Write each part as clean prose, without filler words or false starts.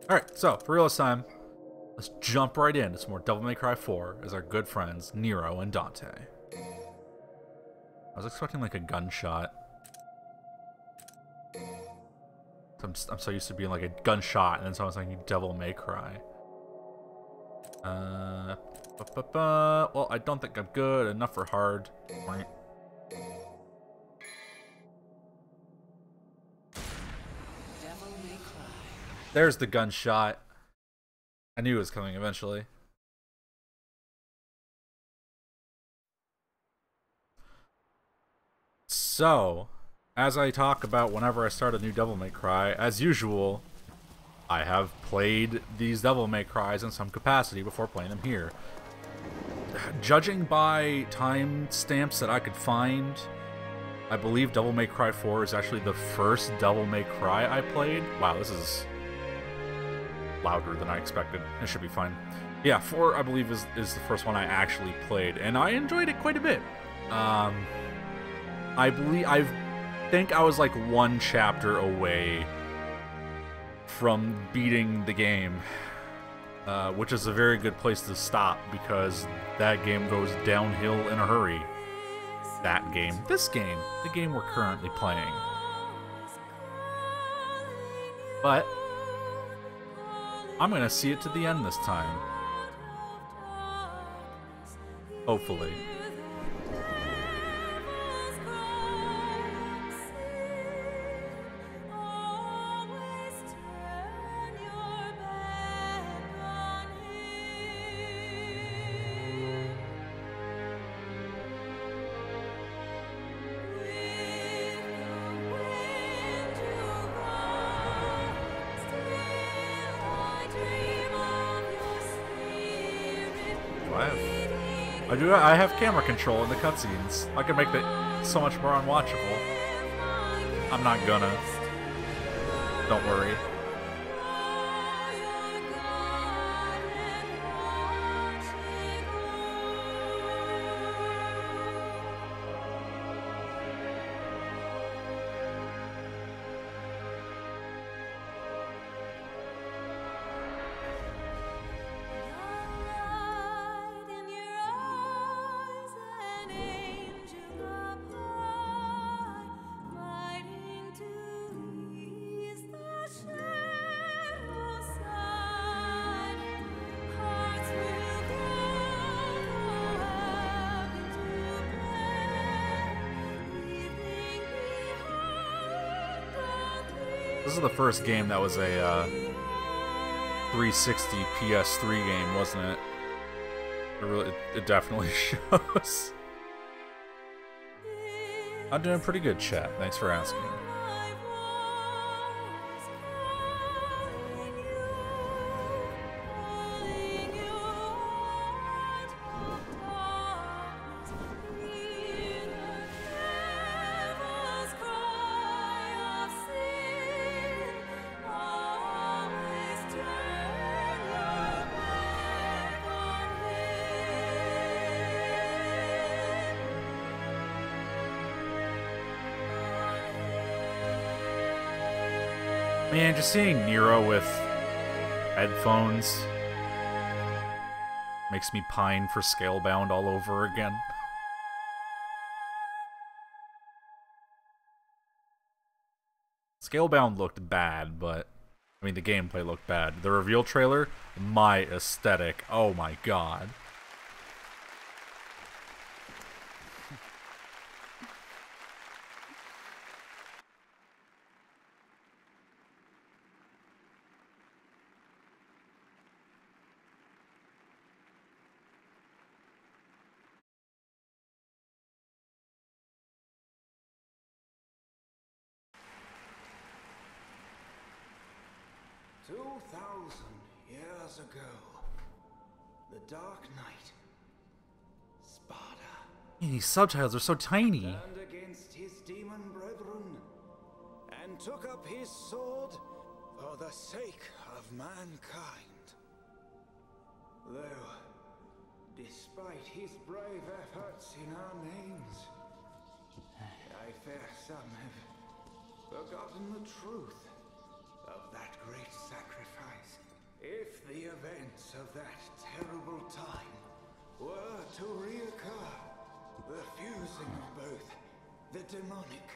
Alright, so for real this time, let's jump right into some more Devil May Cry 4 as our good friends Nero and Dante. I was expecting like a gunshot. I'm so used to being like a gunshot, and then someone's like Devil May Cry. Well, I don't think I'm good enough for hard. Right. There's the gunshot. I knew it was coming eventually. So, as I talk about whenever I start a new Devil May Cry, as usual, I have played these Devil May Cries in some capacity before playing them here. Judging by timestamps that I could find, I believe Devil May Cry 4 is actually the first Devil May Cry I played. Wow, this is louder than I expected. It should be fine. Yeah, 4 I believe is the first one I actually played, and I enjoyed it quite a bit. I think I was like one chapter away from beating the game, which is a very good place to stop because that game goes downhill in a hurry. That game. This game. The game we're currently playing. But I'm gonna see it to the end this time. Hopefully. I have camera control in the cutscenes. I can make that so much more unwatchable. I'm not gonna. Don't worry. This is the first game that was a 360 PS3 game, wasn't it? It definitely shows. I'm doing pretty good, chat. Thanks for asking. Man, just seeing Nero with headphones makes me pine for Scalebound all over again. Scalebound looked bad, but I mean the gameplay looked bad. The reveal trailer, my aesthetic, oh my god. 2,000 years ago, the Dark Knight, Sparta, These subtitles are so tiny. turned against his demon brethren and took up his sword for the sake of mankind. Though, despite his brave efforts in our names, I fear some have forgotten the truth of that great sacrifice. the events of that terrible time were to reoccur, the fusing of both the demonic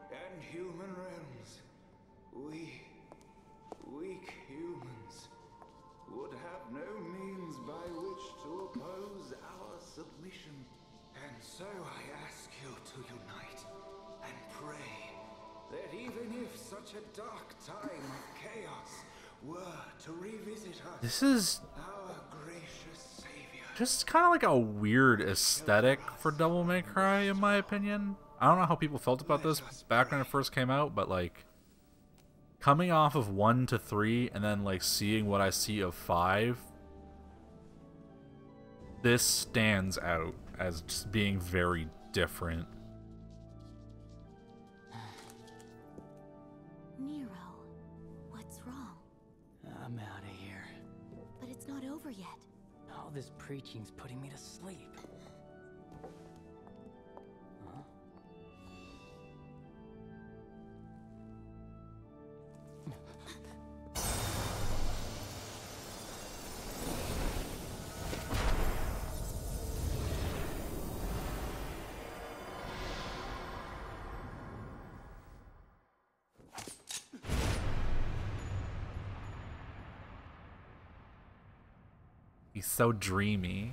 and human realms, we, weak humans, would have no means by which to oppose our submission. And so I ask you to unite and pray that even if such a dark time of chaos were to revisit us, This is our gracious savior, just kind of like a weird aesthetic for Devil May Cry, in my opinion. I don't know how people felt about this back when it first came out, but like coming off of 1 to 3 and then like seeing what I see of 5, this stands out as just being very different. Nero, what's wrong? I'm out of here. But it's not over yet. All this preaching's putting me to sleep. Huh? He's so dreamy.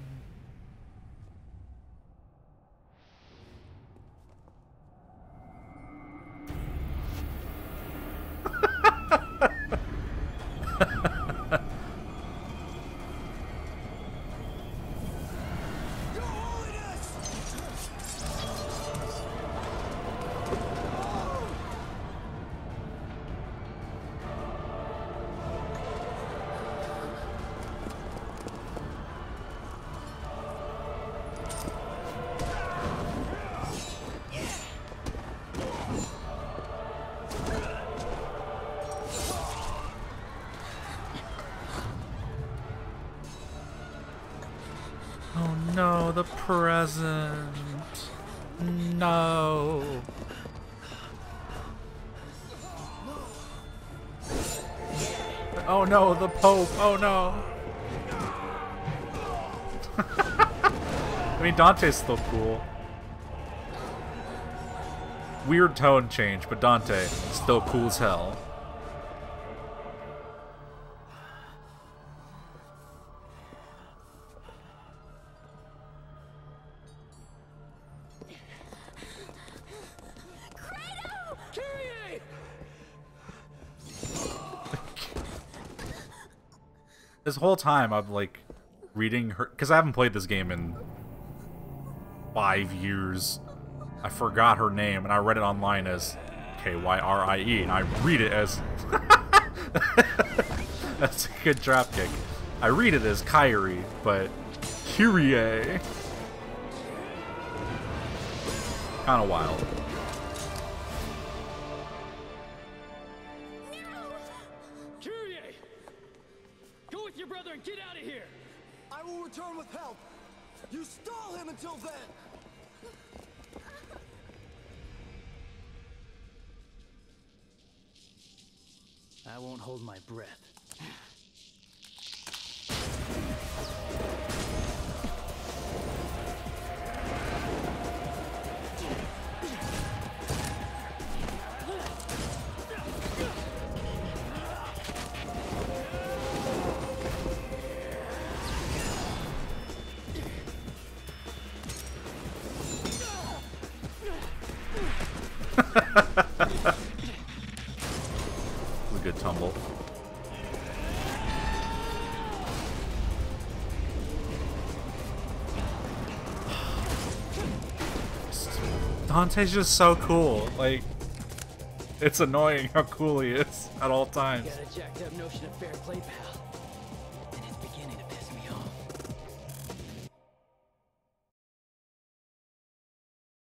Oh no, the present. No. Oh no, the Pope. Oh no. I mean, Dante's still cool. Weird tone change, but Dante still cool as hell. This whole time I'm like reading her, because I haven't played this game in 5 years. I forgot her name and I read it online as Kyrie and I read it as that's a good dropkick. I read it as Kyrie, but Kyrie. Kind of wild. Your brother and get out of here! I will return with help! You stall him until then! I won't hold my breath. A good tumble. Dante's just so cool. Like, it's annoying how cool he is at all times. Got a jacked up notion of fair play, pal. And it's beginning to piss me off.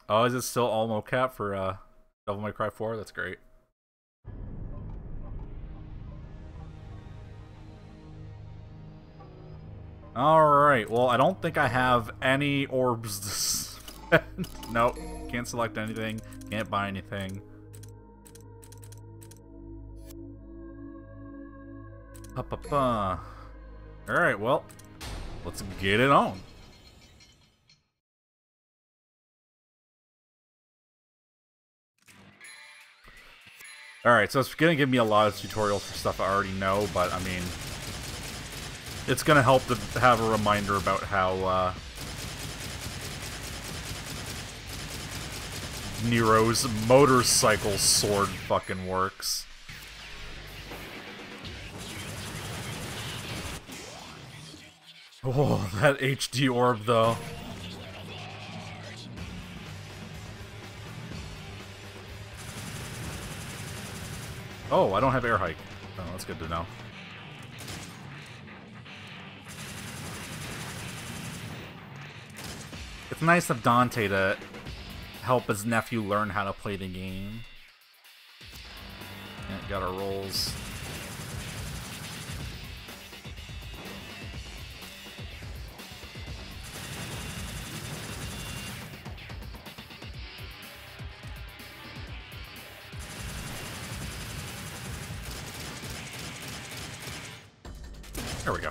Oh, is it still all mocap for Devil May Cry 4? That's great. Alright, well, I don't think I have any orbs to spend. Nope, can't select anything, can't buy anything. Alright, well, let's get it on. Alright, so it's gonna give me a lot of tutorials for stuff I already know, but I mean, it's gonna help to have a reminder about how, Nero's motorcycle sword fucking works. Oh, that HD orb, though. Oh, I don't have air hike. Oh, that's good to know. It's nice of Dante to help his nephew learn how to play the game. Yeah, got our rolls. There we go.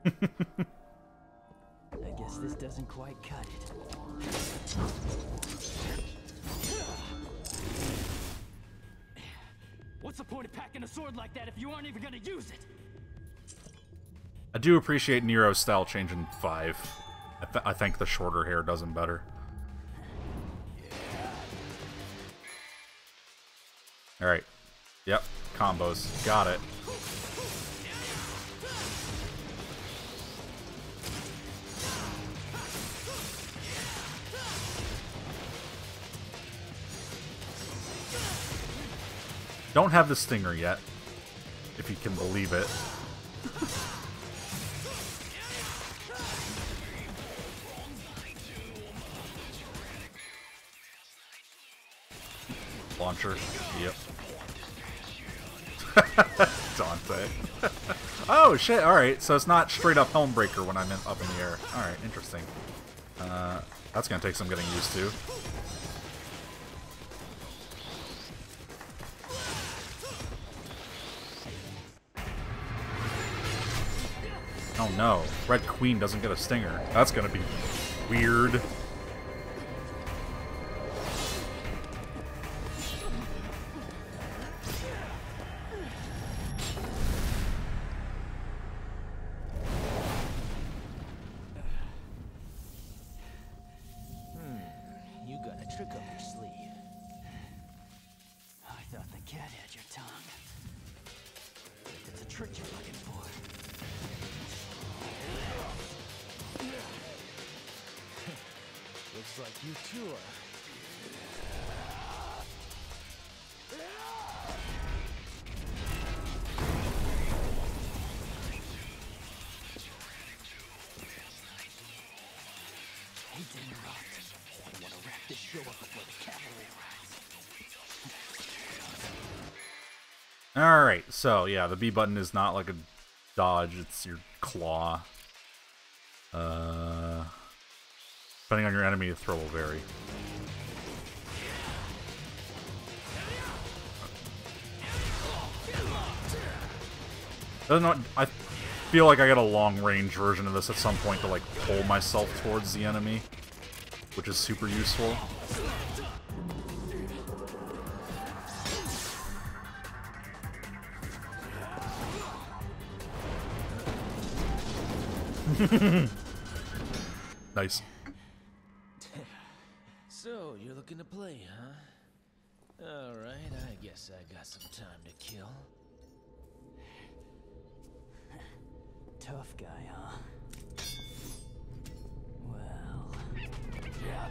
I guess this doesn't quite cut it. What's the point of packing a sword like that if you aren't even gonna use it? I do appreciate Nero's style change in 5. I think the shorter hair does him better. Alright. Yep. Combos. Got it. Don't have the stinger yet, if you can believe it. Launcher. Yep. Dante. Oh shit, alright, so it's not straight up Helmbreaker when I'm up in the air. Alright, interesting. That's gonna take some getting used to. Oh no, Red Queen doesn't get a stinger. That's gonna be weird. You got a trick up your sleeve. I thought the cat had your tongue. It's a trick you're looking for. Looks like you two are. Hate to interrupt. I want to wrap this show up before the cavalry arrives. Alright, so yeah, the B button is not like a dodge, it's your claw. Depending on your enemy, the throw will vary. I feel like I got a long-range version of this at some point to like pull myself towards the enemy, which is super useful. Nice. So, you're looking to play, huh? Alright, I guess I got some time to kill. Tough guy, huh? Well... yeah.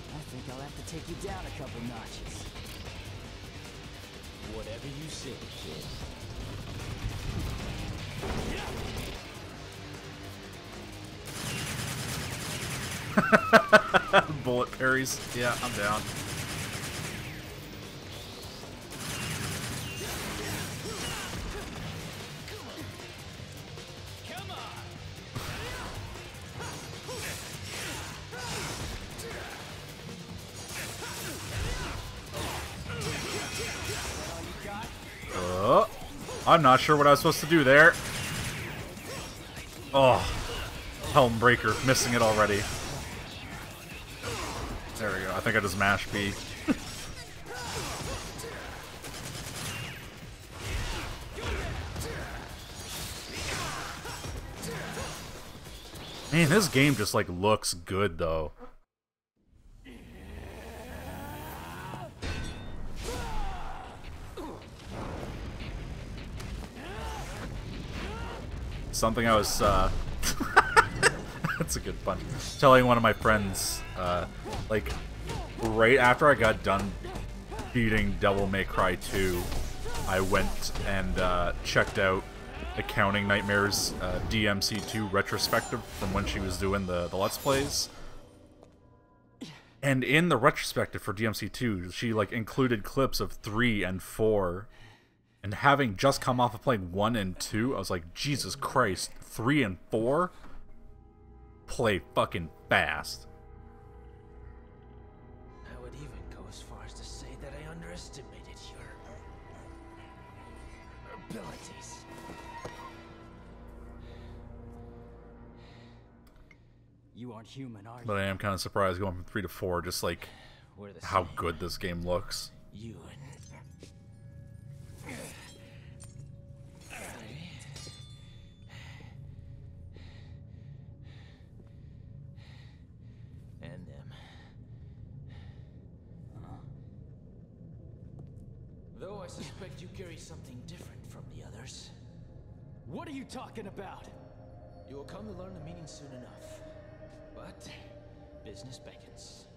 I think I'll have to take you down a couple notches. Whatever you say, kid. Bullet parries. Yeah, I'm down. I'm not sure what I was supposed to do there. Oh, Helm Breaker, missing it already. There we go. I think I just mashed B. Man, this game just like looks good though. Something I was, that's a good pun. Telling one of my friends, like, right after I got done beating Devil May Cry 2, I went and checked out Accounting Nightmare's DMC2 retrospective from when she was doing the Let's Plays. And in the retrospective for DMC2, she, like, included clips of 3 and 4. And having just come off of playing 1 and 2, I was like, Jesus Christ, 3 and 4? Play fucking fast. I would even go as far as to say that I underestimated your abilities. You aren't human, are you? But I am kind of surprised going from 3 to 4, just like how good this game looks. You and them. Though I suspect you carry something different from the others. What are you talking about? You will come to learn the meaning soon enough. But business beckons.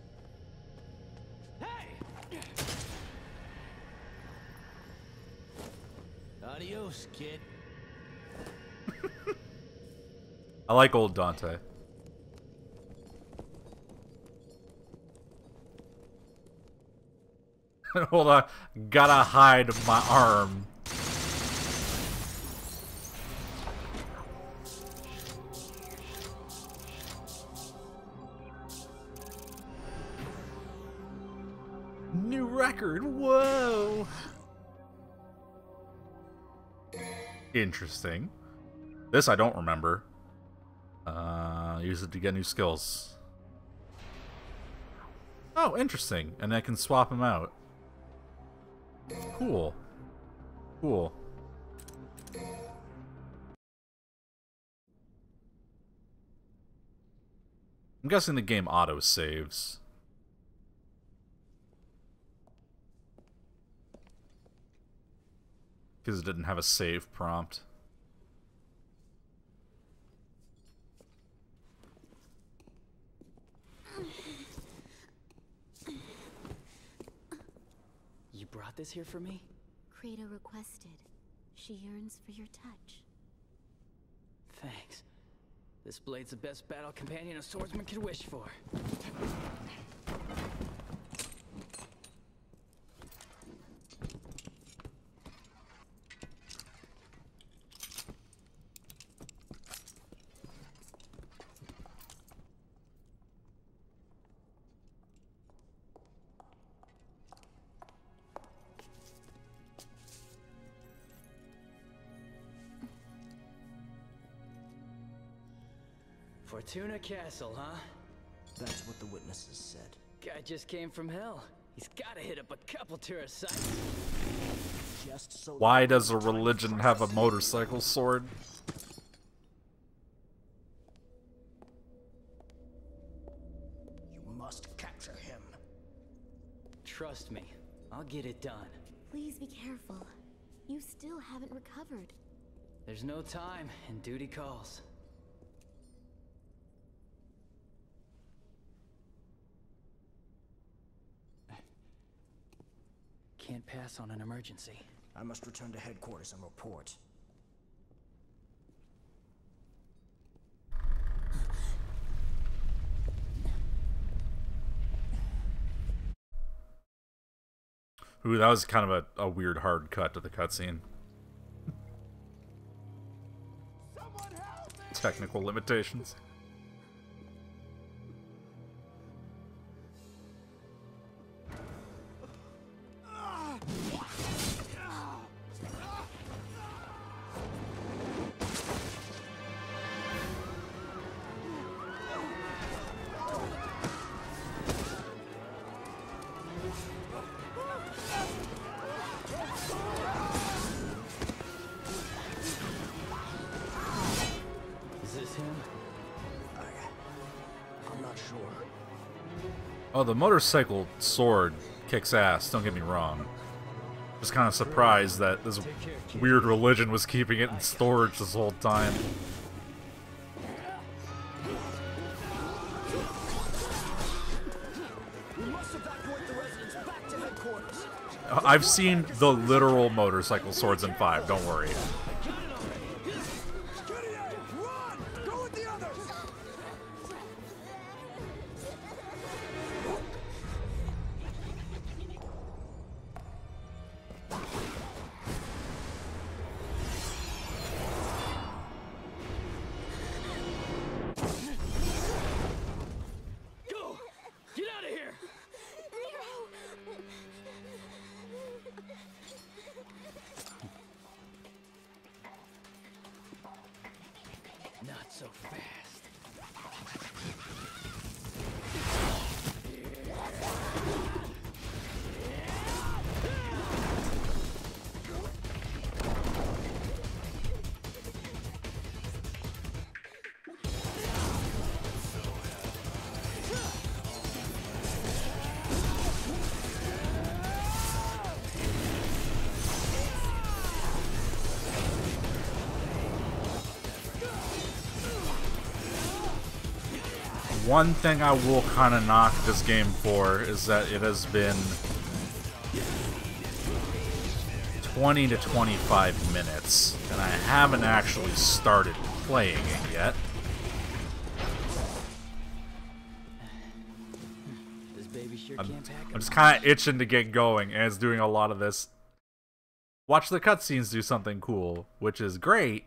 Hey! Adios, kid. I like old Dante. Hold on, gotta hide my arm. New record, whoa! Interesting. This I don't remember. Use it to get new skills. Oh, interesting. And I can swap them out. Cool. Cool. I'm guessing the game auto-saves. Because it didn't have a save prompt. You brought this here for me? Kratos requested. She yearns for your touch. Thanks. This blade's the best battle companion a swordsman could wish for. Fortuna Castle, huh? That's what the witnesses said. Guy just came from hell. He's gotta hit up a couple tourist sites. Just so Why does a religion have a motorcycle sword? you must capture him. Trust me, I'll get it done. Please be careful. You still haven't recovered. There's no time, and duty calls. Can't pass on an emergency. I must return to headquarters and report. Ooh, that was kind of a weird hard cut to the cutscene. Technical limitations. Oh, the motorcycle sword kicks ass, don't get me wrong. Just kind of surprised that this weird religion was keeping it in storage this whole time. I've seen the literal motorcycle swords in 5, don't worry. Not so fast. One thing I will kind of knock this game for is that it has been 20 to 25 minutes, and I haven't actually started playing it yet. This baby sure can't pack I'm just kind of itching to get going, and it's doing a lot of this. Watch the cutscenes do something cool, which is great,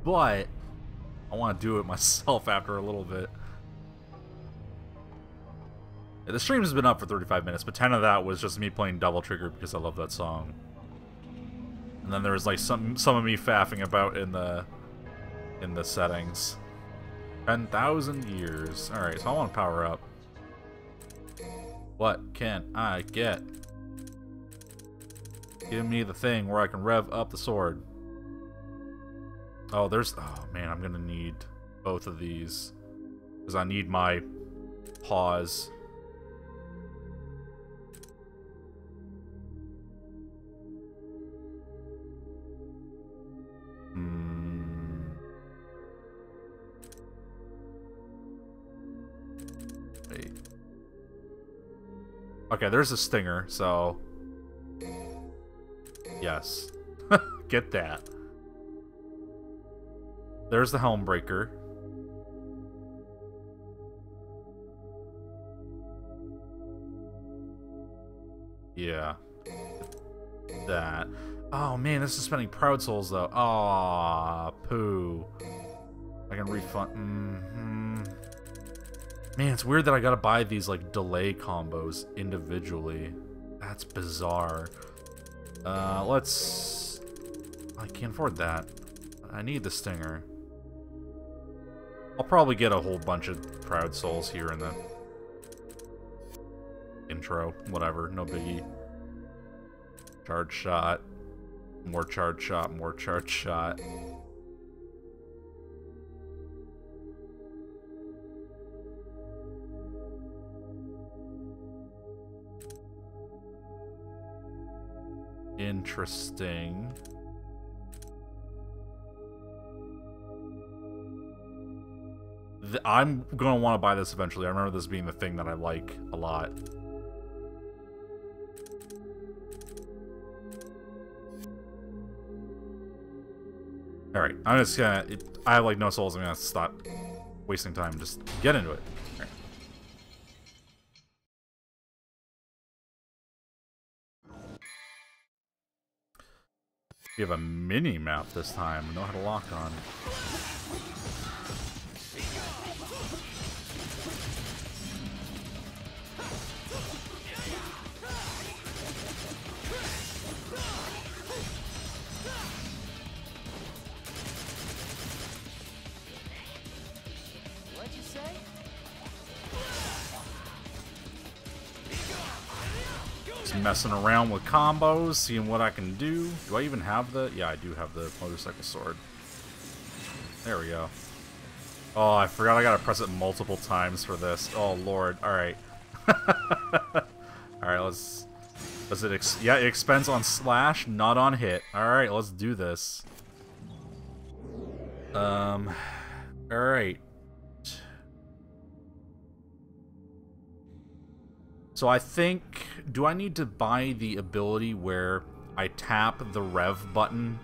but I want to do it myself after a little bit. Yeah, the stream has been up for 35 minutes, but 10 of that was just me playing Double Trigger because I love that song. And then there was like some of me faffing about in the settings. 10,000 years. All right, so I want to power up. What can I get? Give me the thing where I can rev up the sword. Oh, there's... Oh, man, I'm gonna need both of these. Because I need my pause. Wait. Okay, there's a stinger, so... Yes. Get that. There's the helm breaker. Yeah. That. Oh man, this is spending proud souls though. Aw, poo. I can refund. Man, it's weird that I gotta buy these like delay combos individually. That's bizarre. Let's... I can't afford that. I need the stinger. I'll probably get a whole bunch of proud souls here in the intro. Whatever, no biggie. Charge shot. More charge shot, more charge shot. Interesting. I'm gonna want to buy this eventually. I remember this being the thing that I like a lot. Alright, I'm just gonna... I have like no souls, I'm gonna stop wasting time. Just get into it. We have a mini map this time. We know how to lock on. What'd you say? Just messing around with combos, seeing what I can do. Do I even have the... Yeah, I do have the motorcycle sword. There we go. Oh, I forgot I gotta press it multiple times for this. Oh, Lord. Alright. Alright, let's... Does it... Yeah, it expends on slash, not on hit. Alright, let's do this. Alright. So I think, do I need to buy the ability where I tap the rev button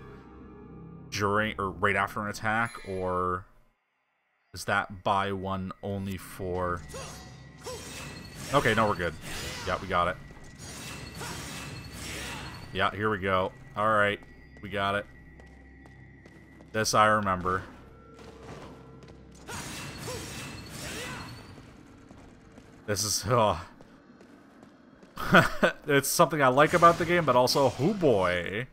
during or right after an attack, or is that buy one only for... Okay, no, we're good. Yeah, we got it. Yeah, here we go. Alright, we got it. This I remember. This is... Oh. It's something I like about the game, but also, oh boy.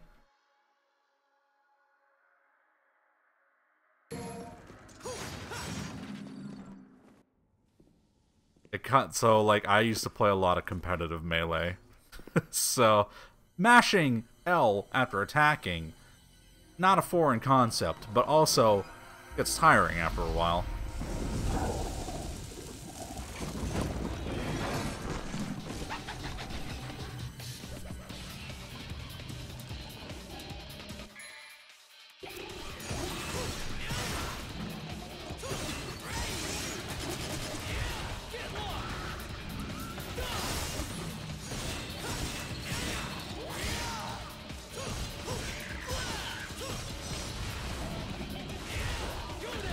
So, like, I used to play a lot of competitive Melee. So, mashing L after attacking, not a foreign concept, but also, it's tiring after a while.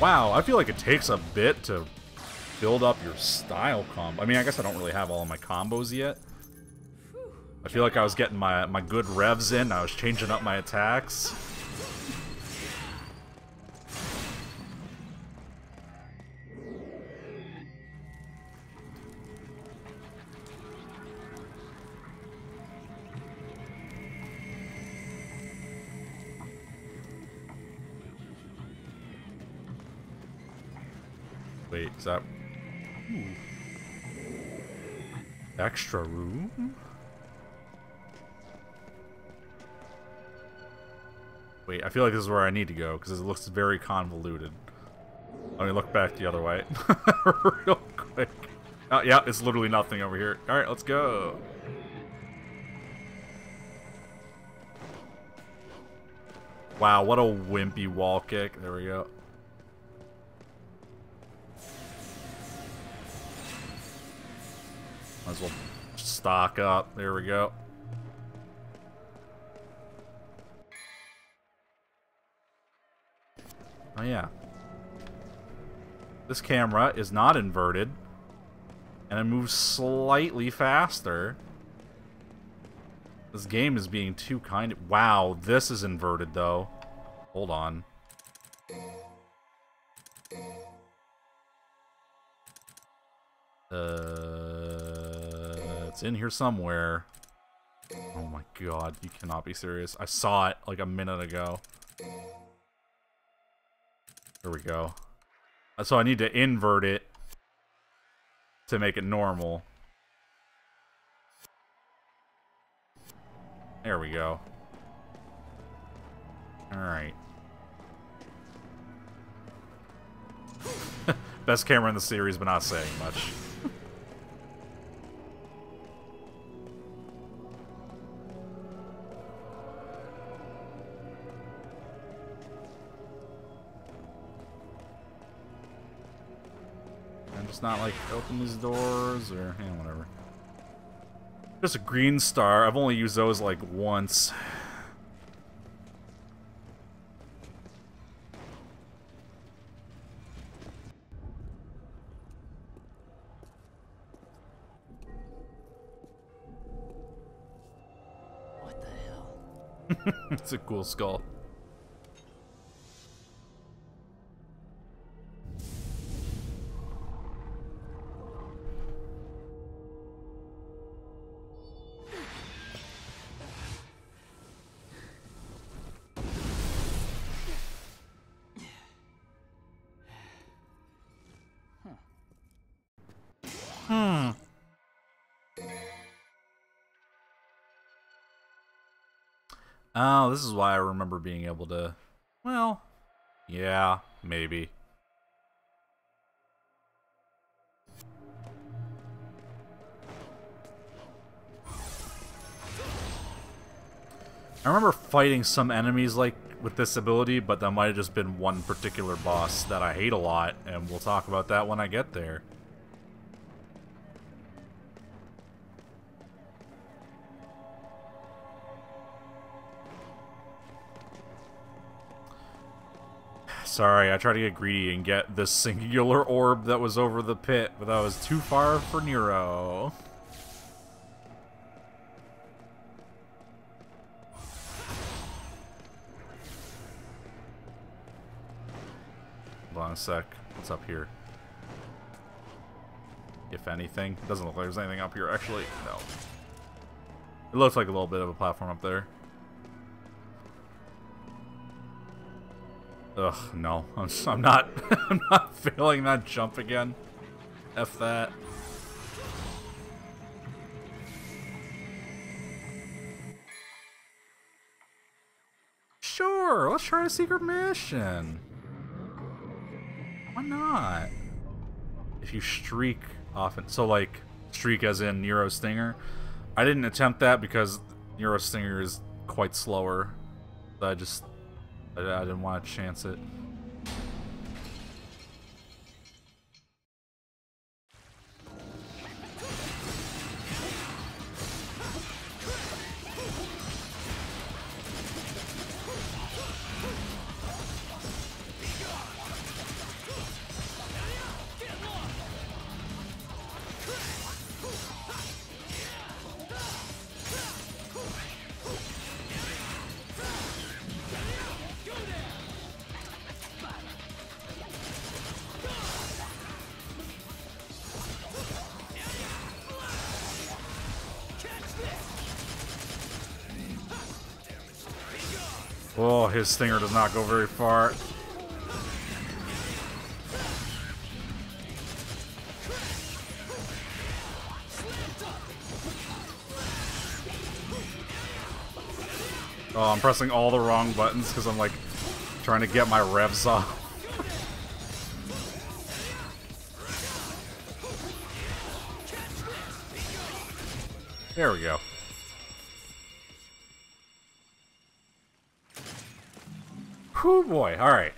Wow, I feel like it takes a bit to build up your style combo. I mean, I guess I don't really have all of my combos yet. I feel like I was getting my good revs in. I was changing up my attacks. Wait, is that... Ooh. Extra room? Wait, I feel like this is where I need to go, because it looks very convoluted. Let me look back the other way. Real quick. Oh, yeah, it's literally nothing over here. Alright, let's go. Wow, what a wimpy wall kick. There we go. Might as well stock up. There we go. Oh yeah. This camera is not inverted. And it moves slightly faster. This game is being too kind. Wow, this is inverted though. Hold on. It's in here somewhere. Oh my god, you cannot be serious. I saw it like a minute ago. There we go. So I need to invert it to make it normal. There we go. Alright. Best camera in the series, but not saying much. I'm just not like open these doors or whatever. Just a green star. I've only used those like once. What the hell? It's a cool skull. Oh, this is why I remember being able to... Well, yeah, maybe. I remember fighting some enemies like with this ability, but that might have just been one particular boss that I hate a lot, and we'll talk about that when I get there. Sorry, I tried to get greedy and get this singular orb that was over the pit, but that was too far for Nero. Hold on a sec. What's up here? If anything. It doesn't look like there's anything up here, actually. No. It looks like a little bit of a platform up there. Ugh, no. I'm not I'm not failing that jump again. F that. Sure, let's try a secret mission. Why not? If you streak often, so like streak as in Nero Stinger. I didn't attempt that because Nero Stinger is quite slower. I didn't want to chance it. Oh, his stinger does not go very far. Oh, I'm pressing all the wrong buttons because I'm like trying to get my revs off. There we go. Whew, boy. Alright.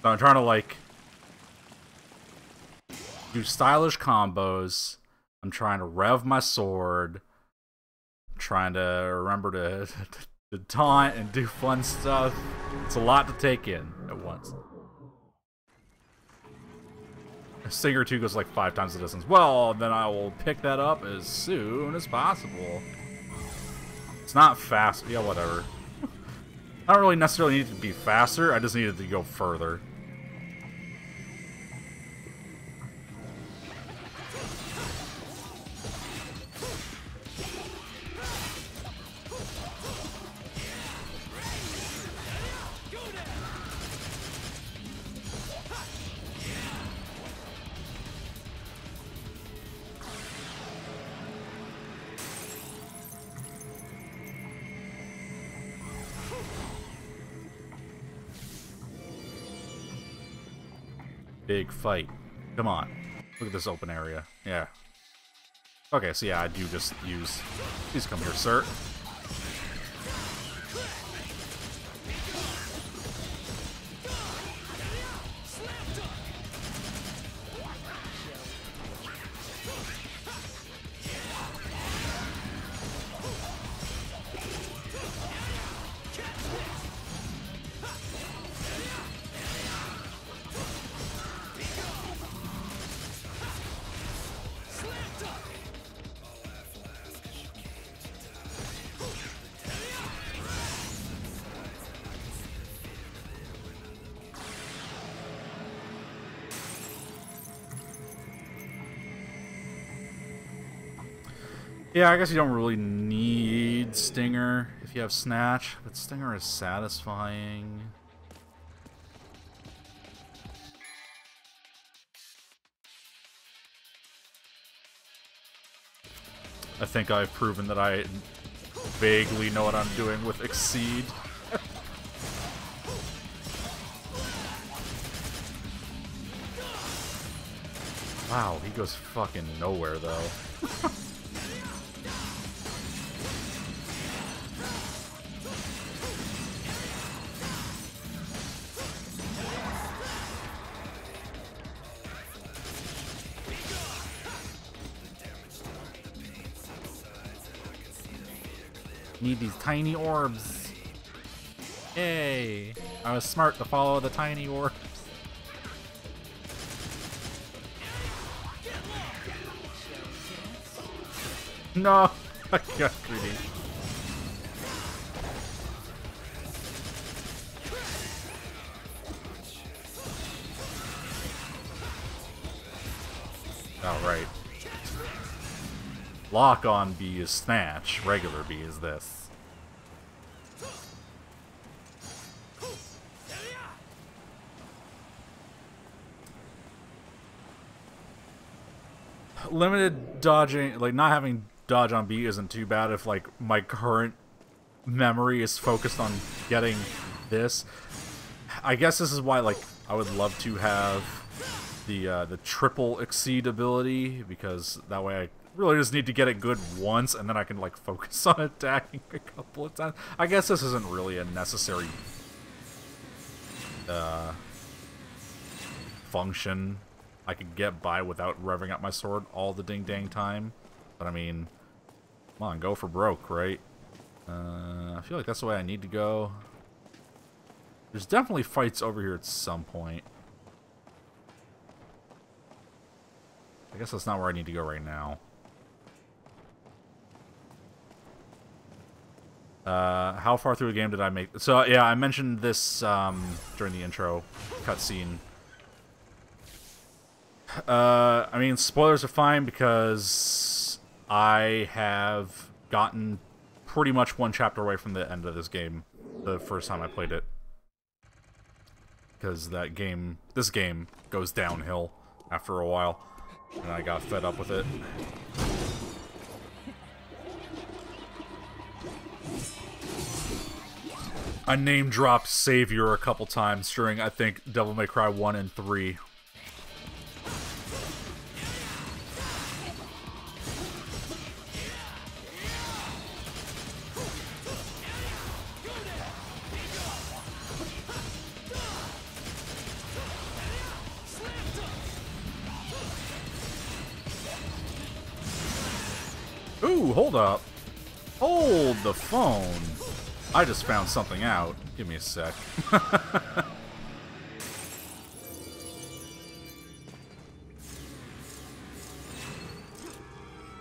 So I'm trying to, like, do stylish combos. I'm trying to rev my sword. I'm trying to remember to taunt and do fun stuff. It's a lot to take in at once. Stinger 2 goes like 5 times the distance. Well, then I will pick that up as soon as possible. It's not fast. Yeah, whatever. I don't really necessarily need it to be faster, I just need it to go further. Big fight. Come on. Look at this open area. Yeah. Okay, so yeah, I do just use... Please come here, sir. Yeah, I guess you don't really need Stinger if you have Snatch, but Stinger is satisfying. I think I've proven that I vaguely know what I'm doing with Exceed. Wow, he goes fucking nowhere, though. Need these tiny orbs. Yay! I was smart to follow the tiny orbs. No! I got greedy. Alright. Lock on B is Snatch, regular B is this. Limited dodging, like not having dodge on B isn't too bad if like my current memory is focused on getting this. I guess this is why like I would love to have the triple Exceed ability, because that way I really just need to get it good once, and then I can, like, focus on attacking a couple of times. I guess this isn't really a necessary function. I could get by without revving up my sword all the ding-dang time. But, I mean, come on, go for broke, right? I feel like that's the way I need to go. There's definitely fights over here at some point. I guess that's not where I need to go right now. How far through the game did I make? So, yeah, I mentioned this during the intro cutscene. I mean, spoilers are fine because I have gotten pretty much one chapter away from the end of this game the first time I played it. Because this game goes downhill after a while, and I got fed up with it. I name-dropped Savior a couple times during, I think, Devil May Cry 1 and 3. Ooh, hold up. Hold the phone. I just found something out. Give me a sec.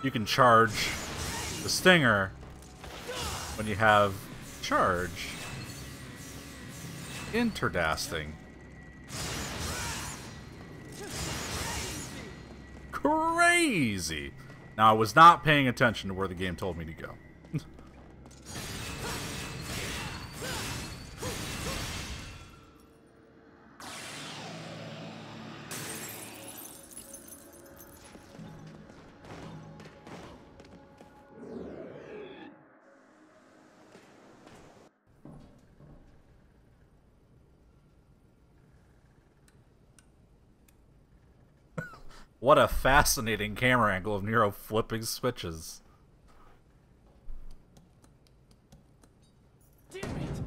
You can charge the Stinger when you have charge. Interdasting. Crazy! Now, I was not paying attention to where the game told me to go. What a fascinating camera angle of Nero flipping switches. Damn it!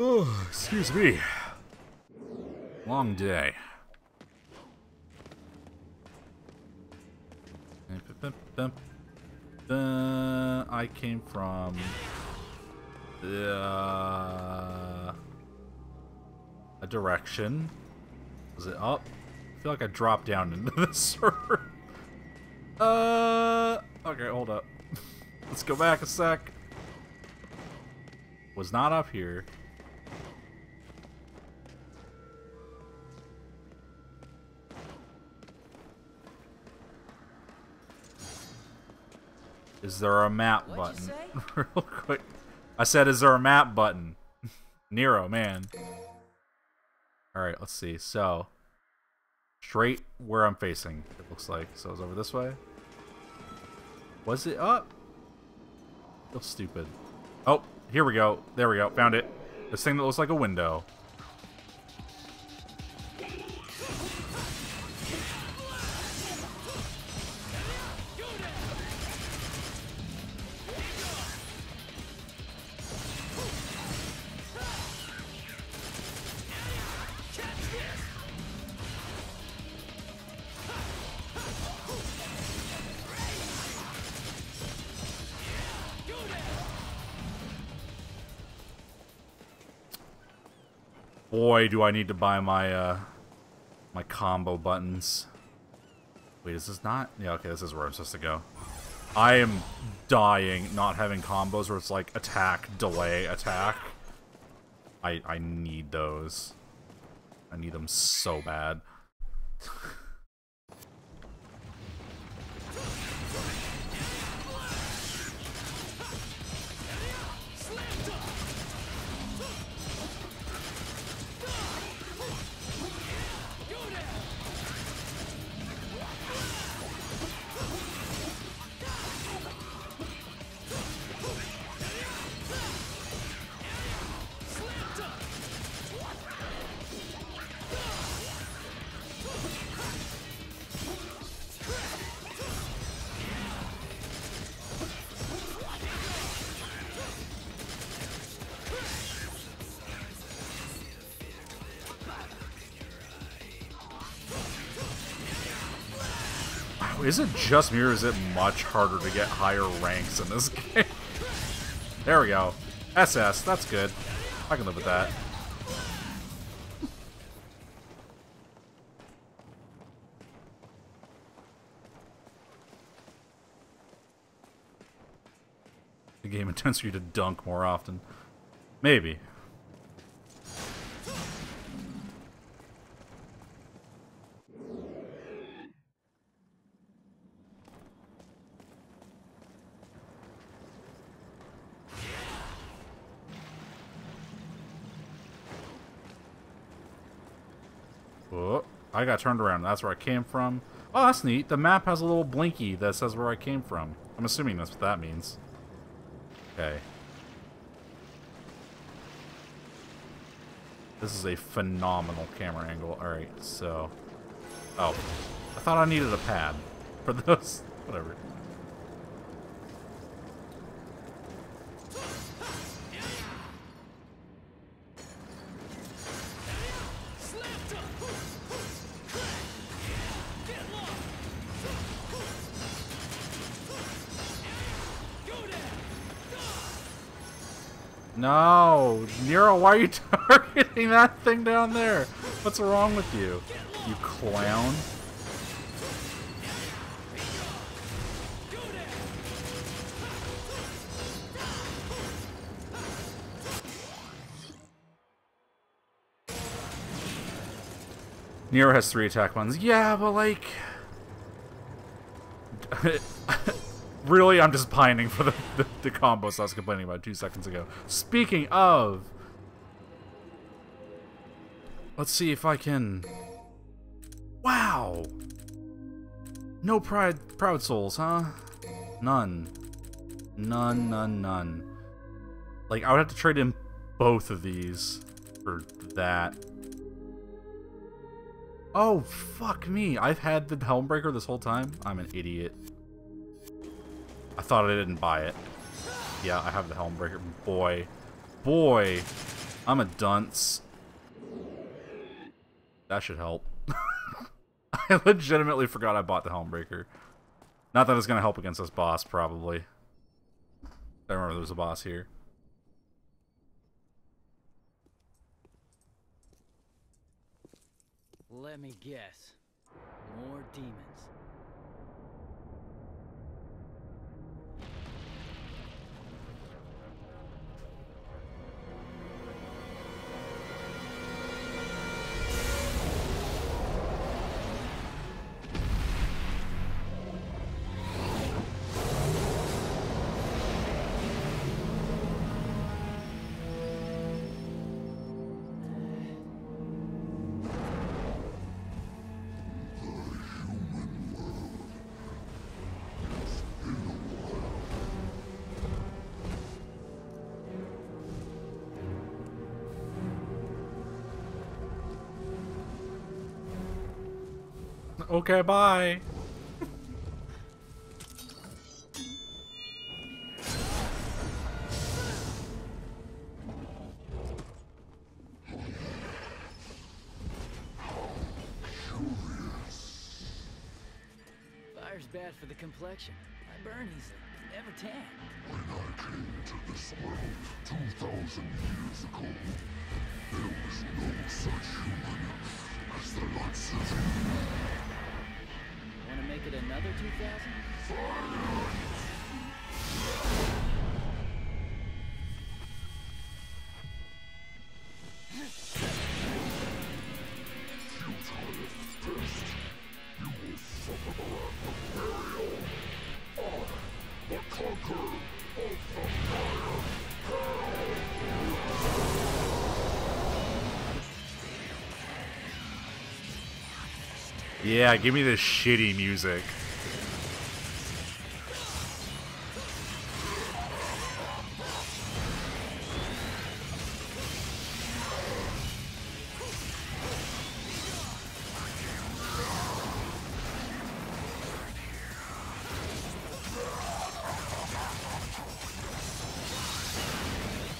Oh, excuse me. Long day. I came from a direction. Was it up? I feel like I dropped down into the server. Okay, hold up. Let's go back a sec. Was not up here. Is there a map button? Real quick. I said, is there a map button? Nero, man. Alright, let's see. So, straight where I'm facing, it looks like. So it's over this way. Was it up? Feel stupid. Oh, here we go. There we go. Found it. This thing that looks like a window. Boy, do I need to buy my my combo buttons. Wait, is this not? Yeah, okay, this is where I'm supposed to go. I am dying not having combos where it's like attack, delay, attack. I need those. I need them so bad. Is it just me or is it much harder to get higher ranks in this game? There we go. SS, that's good. I can live with that. The game intends for you to dunk more often. Maybe. Oh, I got turned around. That's where I came from. Oh, that's neat. The map has a little blinky that says where I came from. I'm assuming that's what that means. Okay. This is a phenomenal camera angle. Alright, so... Oh. I thought I needed a pad for those. Whatever. No! Nero, why are you targeting that thing down there? What's wrong with you? You clown. Nero has 3 attack buttons. Yeah, but like... Really, I'm just pining for the combos I was complaining about 2 seconds ago. Speaking of... Let's see if I can... Wow! No proud souls, huh? None. None. Like, I would have to trade in both of these for that. Oh, fuck me. I've had the Helmbreaker this whole time? I'm an idiot. I thought I didn't buy it. Yeah, I have the Helmbreaker. Boy, I'm a dunce. That should help. I legitimately forgot I bought the Helmbreaker. Not that it's gonna help against this boss, probably. I remember there was a boss here. Let me guess. More demons. Okay, bye. Fire's bad for the complexion. I burn easily. Never tan. When I came to this world 2,000 years ago, there was no such human as the likes of you. Want to make it another 2,000? Yeah, give me this shitty music.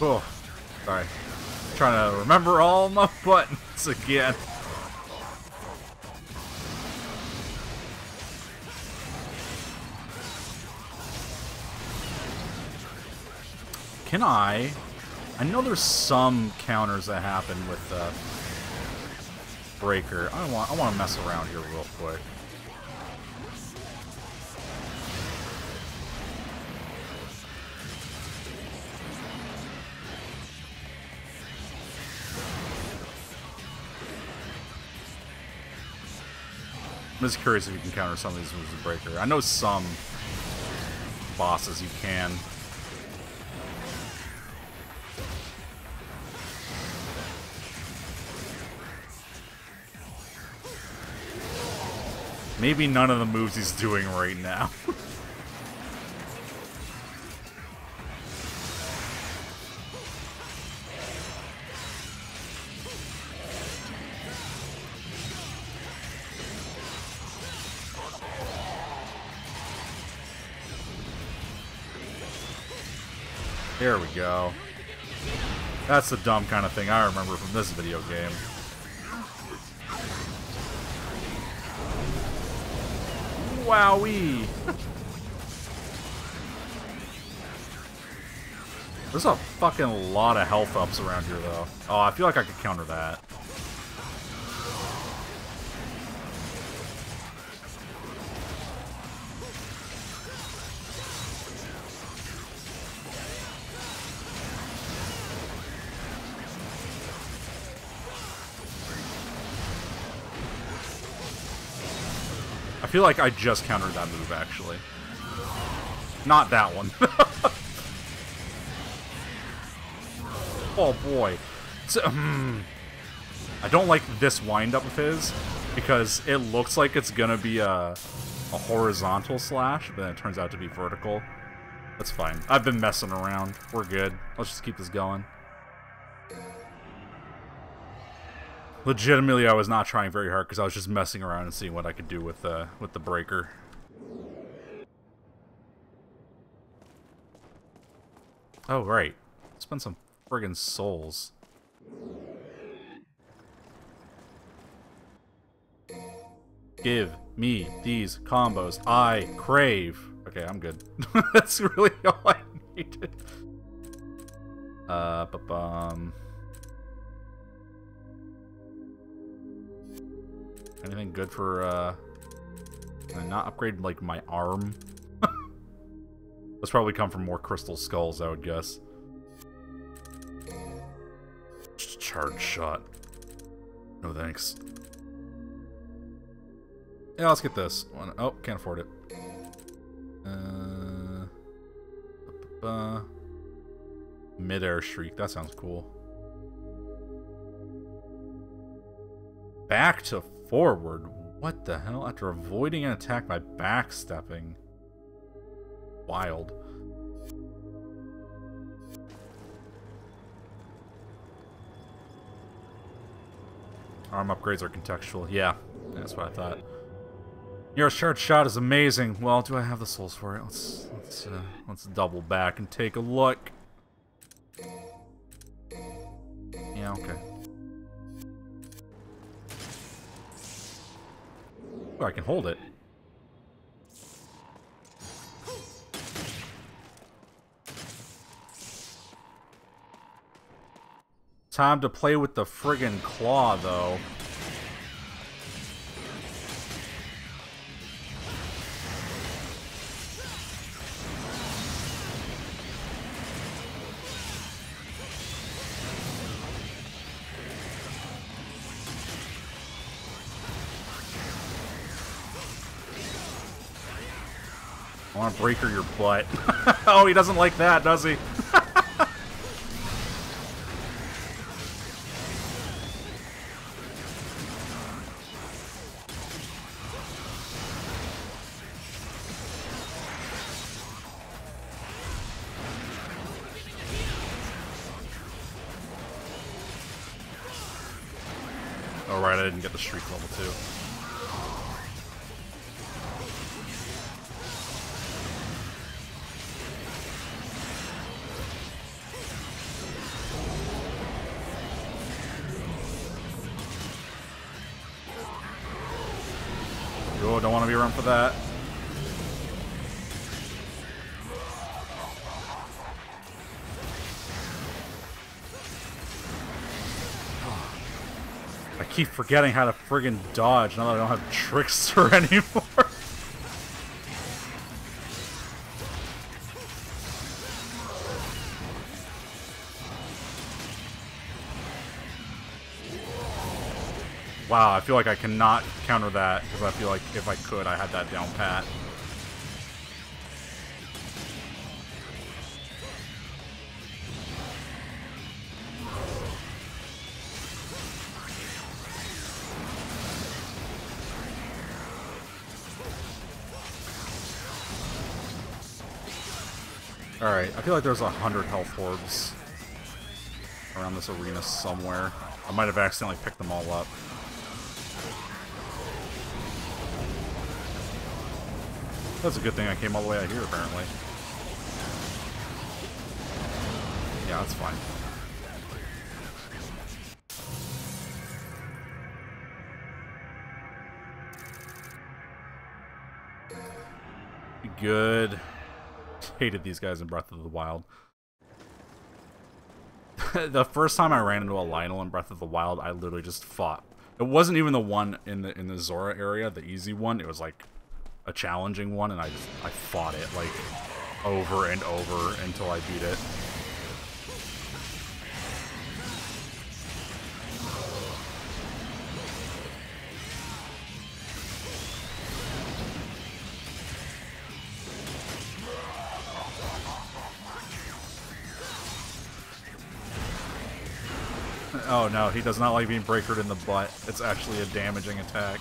Oh, sorry. Trying to remember all my buttons again. Can I know there's some counters that happen with Breaker. I want to mess around here real quick. I'm just curious if you can counter some of these moves with Breaker. I know some bosses you can. Maybe none of the moves he's doing right now. There we go. That's the dumb kind of thing I remember from this video game. Wowee! There's a fucking lot of health ups around here, though. Oh, I feel like I could counter that. I feel like I just countered that move, actually. Not that one. Oh, boy. So, I don't like this wind-up of his, because it looks like it's gonna be a horizontal slash, but then it turns out to be vertical. That's fine. I've been messing around. We're good. Let's just keep this going. Legitimately, I was not trying very hard because I was just messing around and seeing what I could do with the breaker. Oh, right. Spend some friggin' souls. Give me these combos I crave. Okay, I'm good. That's really all I needed. Anything good for, can I not upgrade, like, my arm? Those probably come from more crystal skulls, I would guess. Just charge shot. No thanks. Yeah, let's get this one. Oh, can't afford it. Mid-air shriek. That sounds cool. Back to forward. What the hell? After avoiding an attack by backstepping. Wild. Arm upgrades are contextual. Yeah, that's what I thought. Your charge shot is amazing. Well, do I have the souls for it? Let's double back and take a look. Yeah, okay. Oh, I can hold it. Time to play with the friggin' claw, though. I want to breaker your butt. Oh, he doesn't like that, does he? Oh, right, I didn't get the Shriek level 2. Oh, don't want to be around for that. I keep forgetting how to friggin' dodge now that I don't have Trickster anymore. Wow, I feel like I cannot counter that, because I feel like if I could, I had that down pat. Alright, I feel like there's 100 health orbs around this arena somewhere. I might have accidentally picked them all up. That's a good thing I came all the way out here, apparently. Yeah, that's fine. Good. Hated these guys in Breath of the Wild. The first time I ran into a Lionel in Breath of the Wild, I literally just fought. It wasn't even the one in the Zora area, the easy one. It was like a challenging one, and I fought it like over and over until I beat it. Oh no, he does not like being breakered in the butt. It's actually a damaging attack.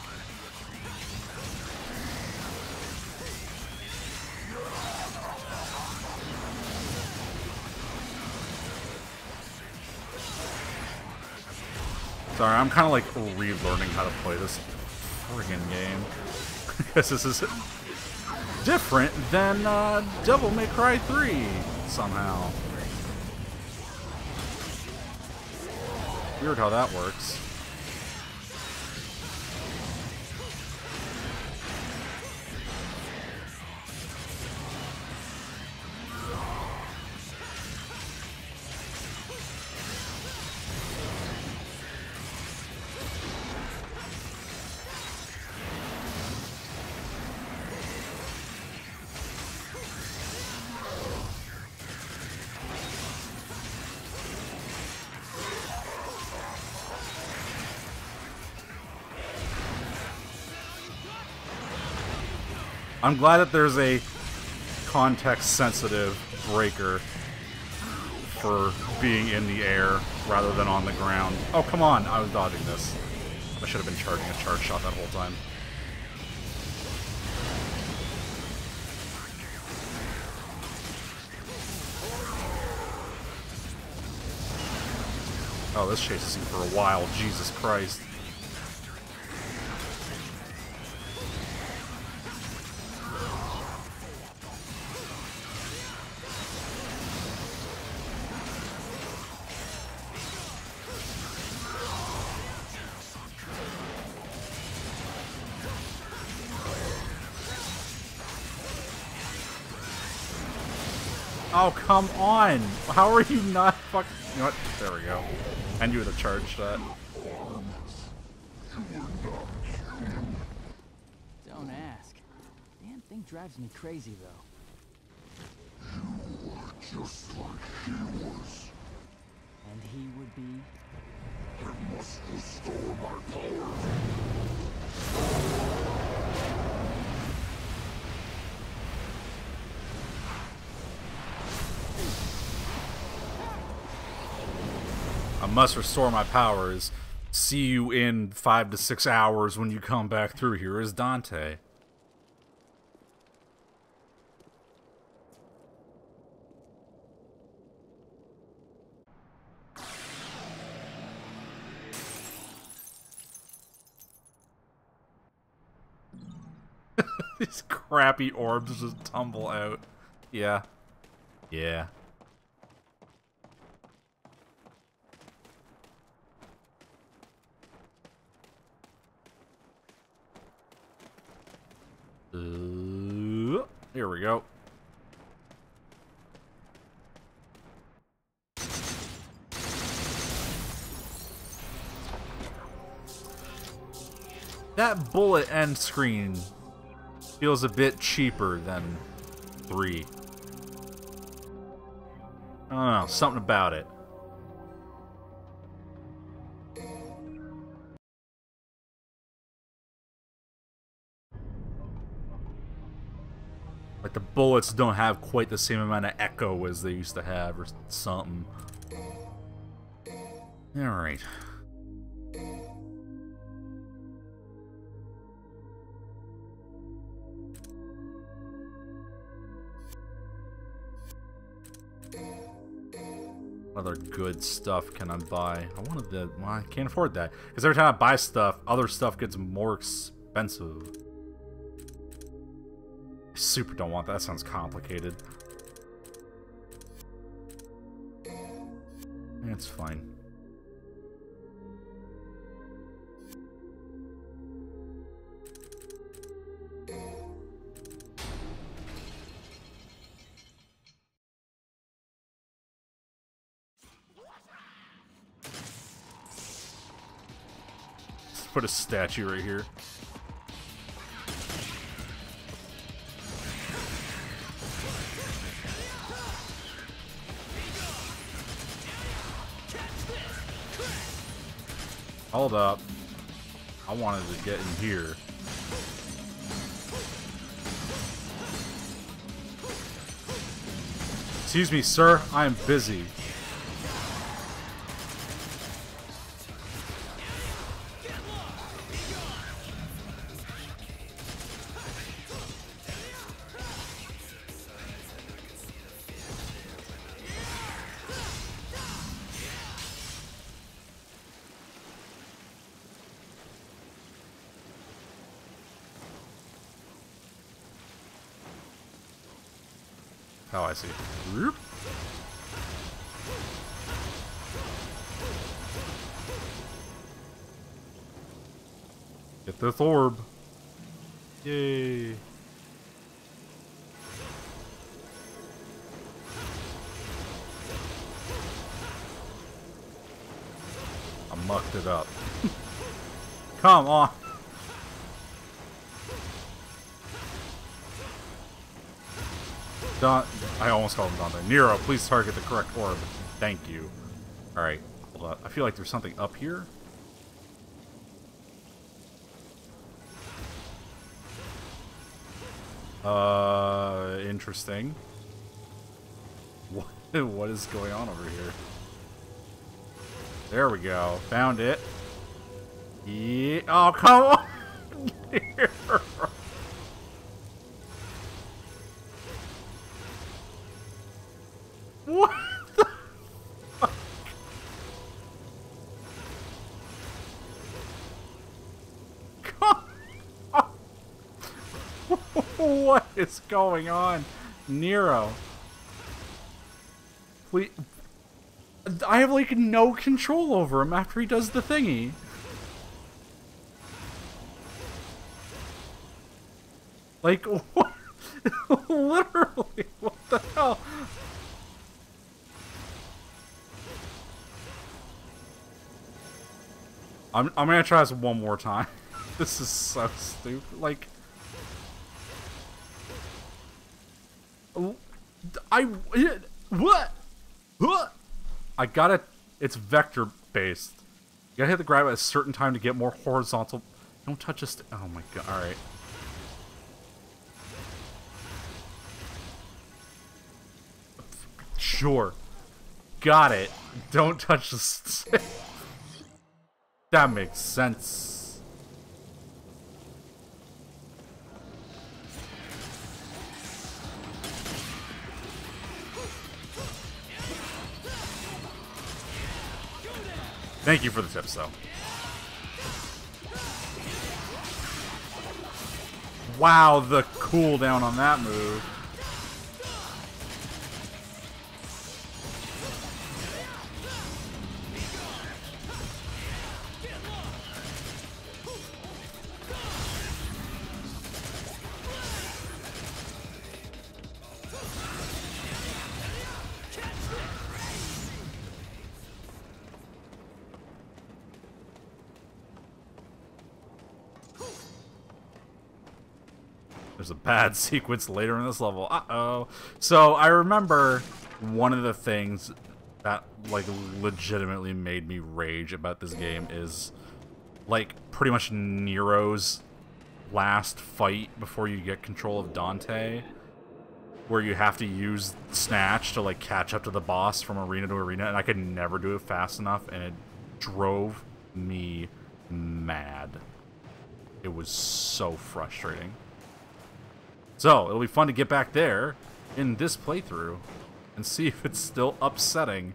Sorry, I'm kind of like relearning how to play this friggin' game. Because this is different than Devil May Cry 3, somehow. Weird how that works. I'm glad that there's a context-sensitive breaker for being in the air rather than on the ground. Oh, come on! I was dodging this. I should have been charging a charge shot that whole time. Oh, this chases you for a while. Jesus Christ. Oh, come on! How are you not fucking... You know what? There we go. And you would have charged that. Don't ask. Damn thing drives me crazy, though. You are just like he was. And he would be... I must restore my power. I must restore my powers. See you in 5 to 6 hours when you come back through here as Dante. These crappy orbs just tumble out. Yeah. Yeah. Here we go. That bullet end screen feels a bit cheaper than 3. I don't know, something about it. Like, the bullets don't have quite the same amount of echo as they used to have, or something. Alright. What other good stuff can I buy? I wanted the... Well, I can't afford that. Because every time I buy stuff, other stuff gets more expensive. I super don't want that. That sounds complicated. It's fine. Let's put a statue right here. Hold up. I wanted to get in here. Excuse me, sir. I am busy. Oh, I see. Whoop. Get this orb. Yay. I mucked it up. Come on. I almost called him Dante. Nero, please target the correct orb. Thank you. Alright, hold on. I feel like there's something up here. Interesting. What is going on over here? There we go. Found it. Yeah. Oh, come on! What the fuck? Come on. What is going on? Nero. Please. I have, like, no control over him after he does the thingy. Like, what? Literally, what the hell? I'm gonna try this one more time. This is so stupid. Like, what? I gotta. It's vector based. You gotta hit the grab at a certain time to get more horizontal. Don't touch a oh my god! All right. Sure. Got it. Don't touch the stick. That makes sense. Thank you for the tips, though. Wow, the cooldown on that move. There's a bad sequence later in this level. Uh-oh. So I remember one of the things that, like, legitimately made me rage about this game is, like, pretty much Nero's last fight before you get control of Dante, where you have to use Snatch to, like, catch up to the boss from arena to arena, and I could never do it fast enough, and it drove me mad. It was so frustrating. So, it'll be fun to get back there in this playthrough and see if it's still upsetting.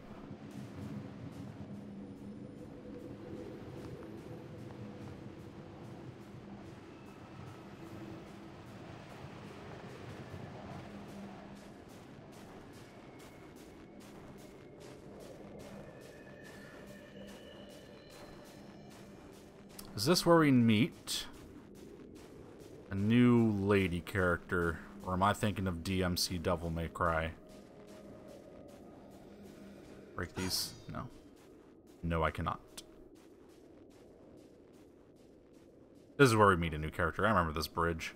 Is this where we meet a new lady character, or am I thinking of DMC Devil May Cry? Break these? No. No, I cannot. This is where we meet a new character. I remember this bridge.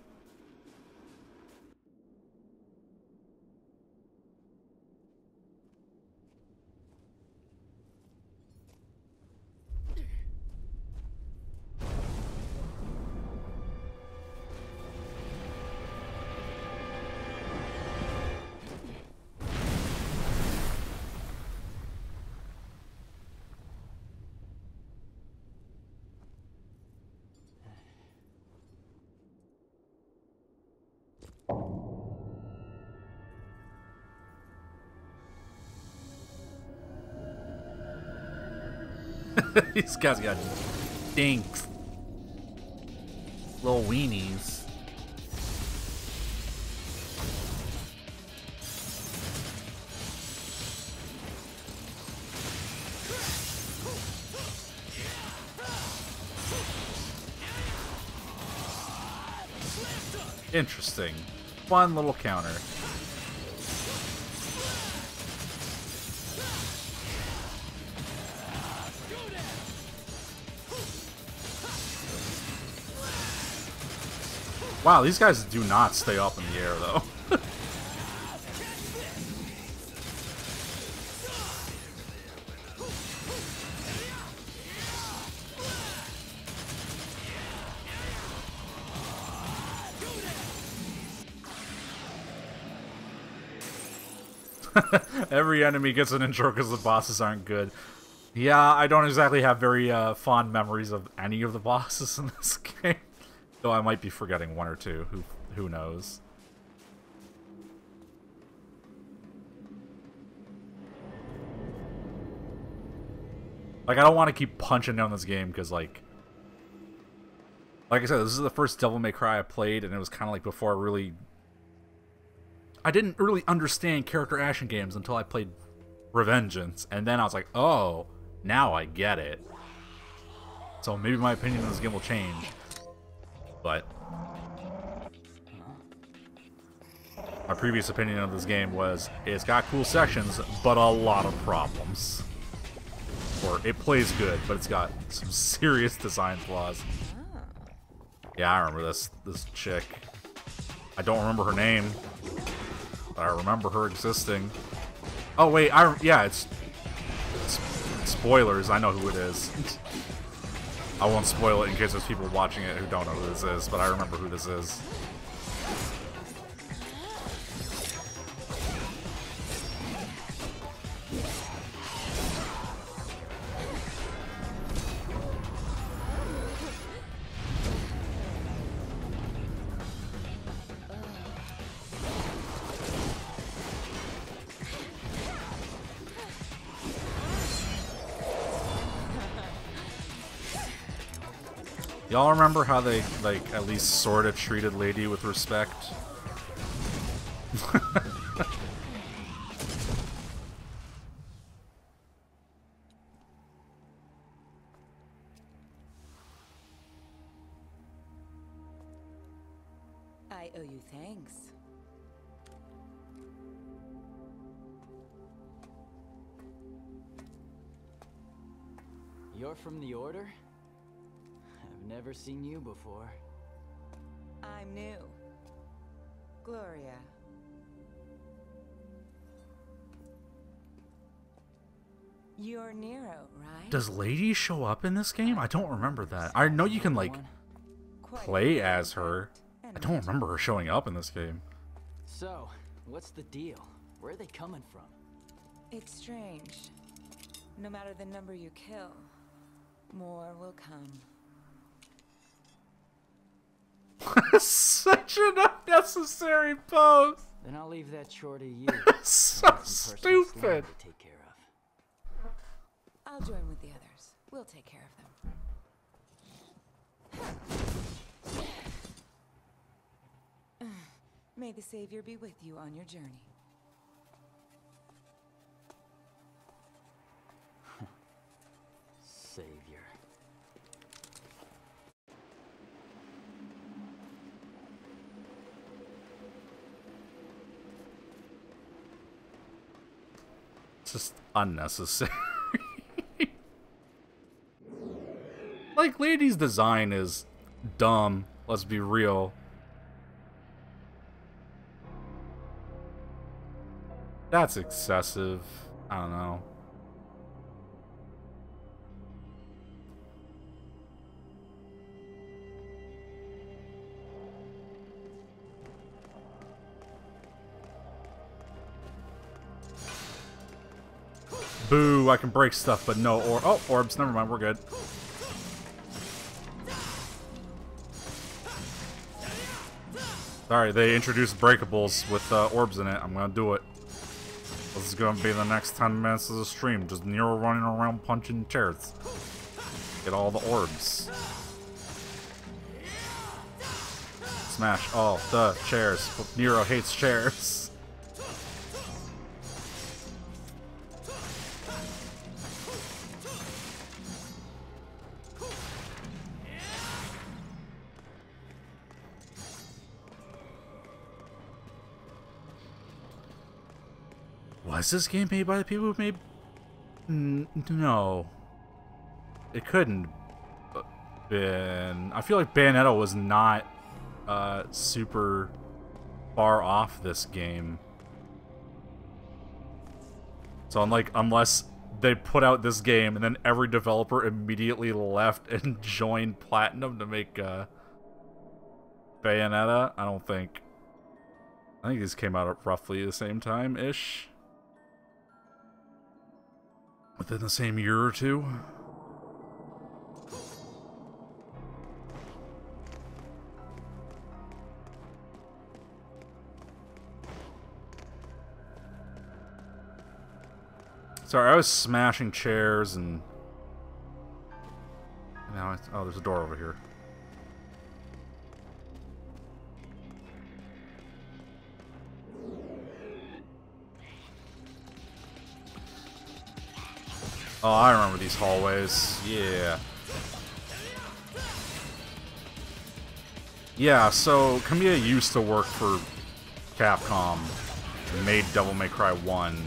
These guys got dinks. Little weenies. Interesting. Fun little counter. Wow, these guys do not stay up in the air, though. Every enemy gets an intro because the bosses aren't good. Yeah, I don't exactly have very fond memories of any of the bosses in this game. Though I might be forgetting one or two. Who knows? Like, I don't want to keep punching down this game because, like I said, this is the first Devil May Cry I played, and it was kind of like before I didn't really understand character action games until I played Revengeance, and then I was like, oh, now I get it. So maybe my opinion on this game will change. But my previous opinion of this game was, it's got cool sections, but a lot of problems. Or, it plays good, but it's got some serious design flaws. Yeah, I remember this chick. I don't remember her name, but I remember her existing. Oh wait, yeah, it's spoilers. I know who it is. I won't spoil it in case there's people watching it who don't know who this is, but I remember who this is. Y'all remember how they, like, at least sorta treated Lady with respect? I owe you thanks. You're from the Order? I've never seen you before. I'm new. Gloria. You're Nero, right? Does Lady show up in this game? I don't remember that. I know you can, like, play as her. I don't remember her showing up in this game. So, what's the deal? Where are they coming from? It's strange. No matter the number you kill, more will come. Such an unnecessary pose. Then I'll leave that chore to you. So stupid. To take care of. I'll join with the others. We'll take care of them. May the Savior be with you on your journey. Savior. It's just unnecessary. Like, Lady's design is dumb, let's be real. That's excessive. I don't know. Boo, I can break stuff, but no orbs. Never mind, we're good. Sorry, they introduced breakables with orbs in it. I'm gonna do it. This is gonna be the next 10 minutes of the stream. Just Nero running around punching chairs. Get all the orbs. Smash all the chairs. Nero hates chairs. Was this game made by the people who made... No. It couldn't have been... I feel like Bayonetta was not super far off this game. So unless they put out this game and then every developer immediately left and joined Platinum to make Bayonetta, I don't think... I think these came out at roughly the same time-ish. within the same year or two. Sorry, I was smashing chairs and now it's... Oh, there's a door over here. Oh, I remember these hallways. Yeah. Yeah, so Kamiya used to work for Capcom and made Devil May Cry 1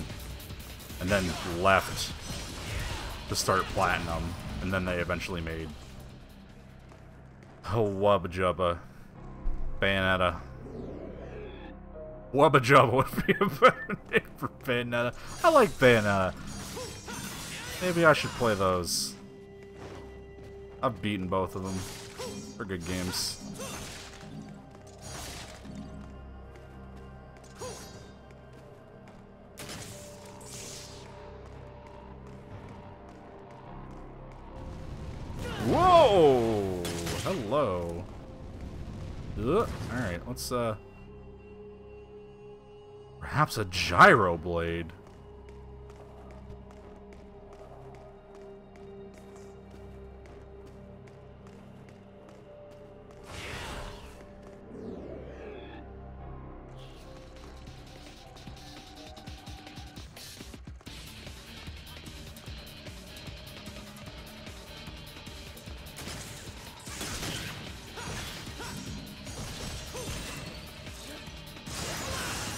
and then left to start Platinum, and then they eventually made Wubba Jubba Bayonetta. Wubba Jubba would be a better name for Bayonetta. I like Bayonetta. Maybe I should play those. I've beaten both of them. They're good games. Whoa! Hello. Alright, let's, perhaps a gyro blade.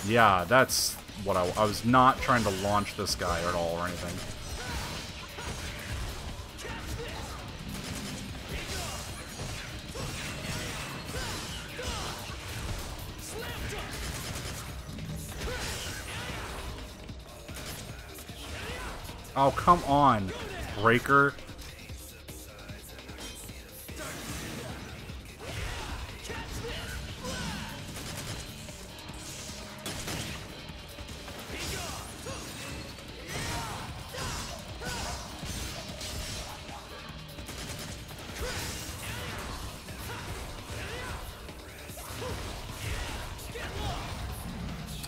Yeah, that's what I was not trying to launch this guy at all or anything. Oh, come on, Breaker.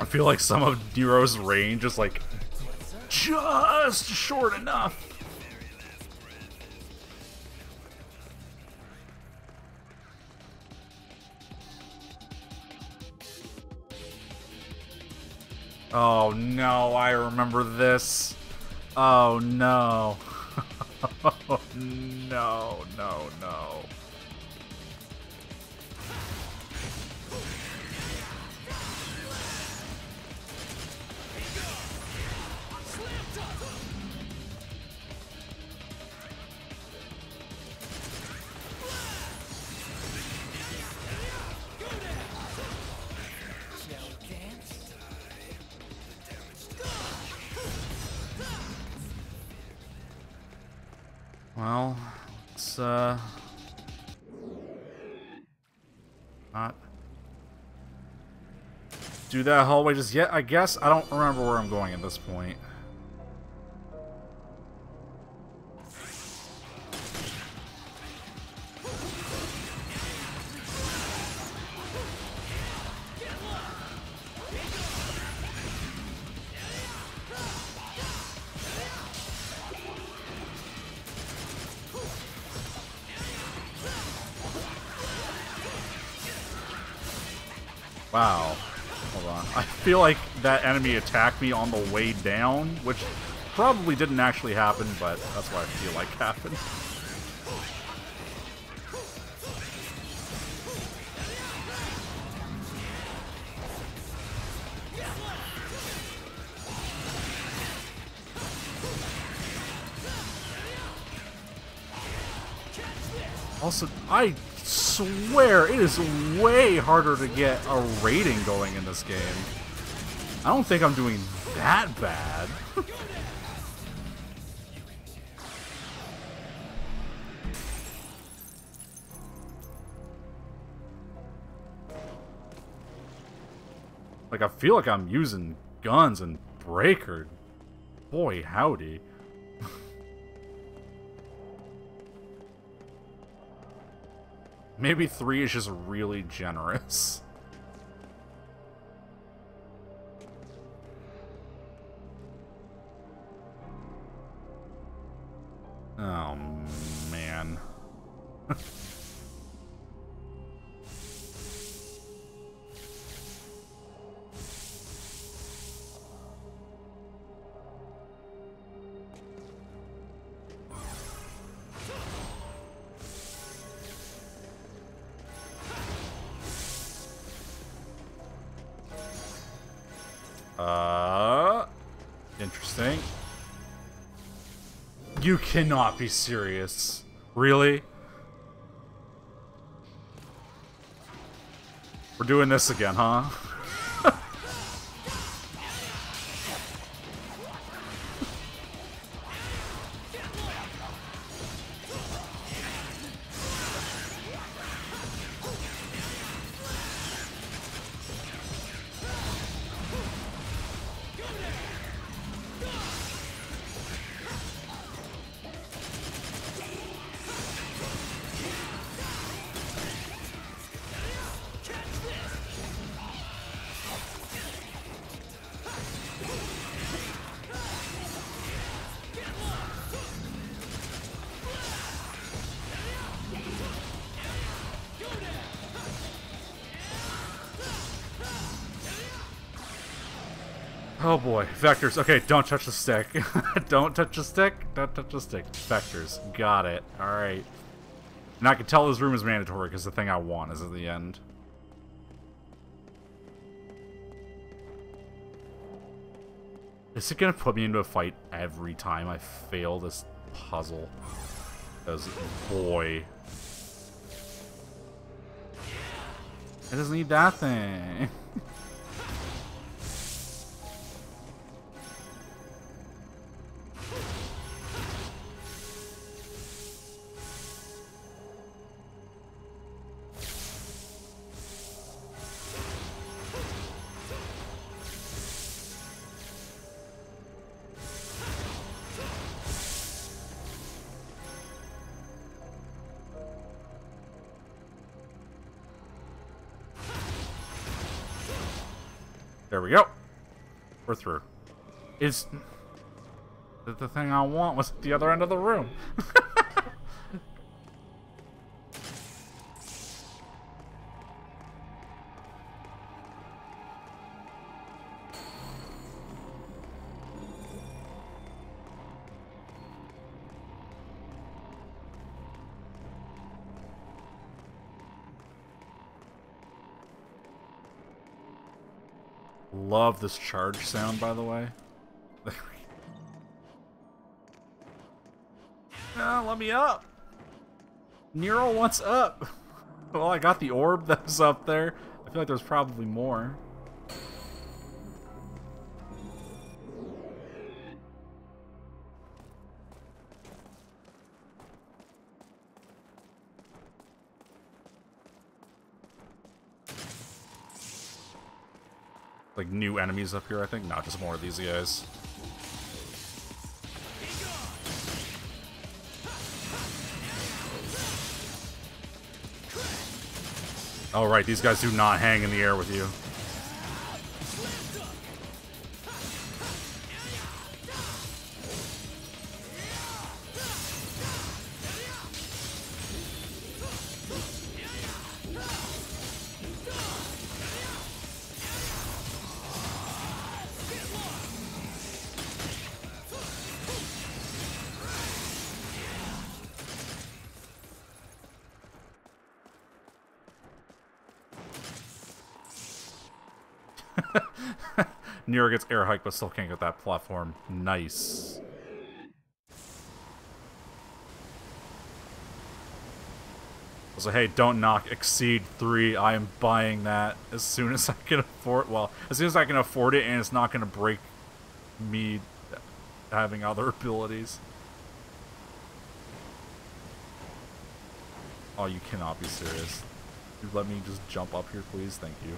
I feel like some of Nero's range is like just short enough. Oh no, I remember this. Oh no. No, no, no. Well, let's, not do that hallway just yet, I guess. I don't remember where I'm going at this point. Wow. Hold on. I feel like that enemy attacked me on the way down, which probably didn't actually happen, but that's what I feel like happened. Also, I swear it is way harder to get a rating going in this game. I don't think I'm doing that bad. Like, I feel like I'm using guns and Breaker. Boy, howdy. Maybe 3 is just really generous. Oh, man. Interesting. You cannot be serious. Really? We're doing this again, huh? Oh boy, vectors. Okay, don't touch the stick. Don't touch the stick. Don't touch the stick. Vectors. Got it. Alright. And I can tell this room is mandatory because the thing I want is at the end. Is it gonna put me into a fight every time I fail this puzzle? Because, boy. It doesn't need that thing. There we go. We're through. Is the thing I want was at the other end of the room. Love this charge sound, by the way. Ah, let me up. Nero wants up. Well, I got the orb that was up there. I feel like there's probably more. Like new enemies up here, I think. Not just more of these guys. Oh right, these guys do not hang in the air with you. Nero gets air hike, but still can't get that platform. Nice. So hey, don't knock exceed 3. I am buying that as soon as I can afford. Well, as soon as I can afford it, and it's not going to break me having other abilities. Oh, you cannot be serious. Dude, let me just jump up here, please. Thank you.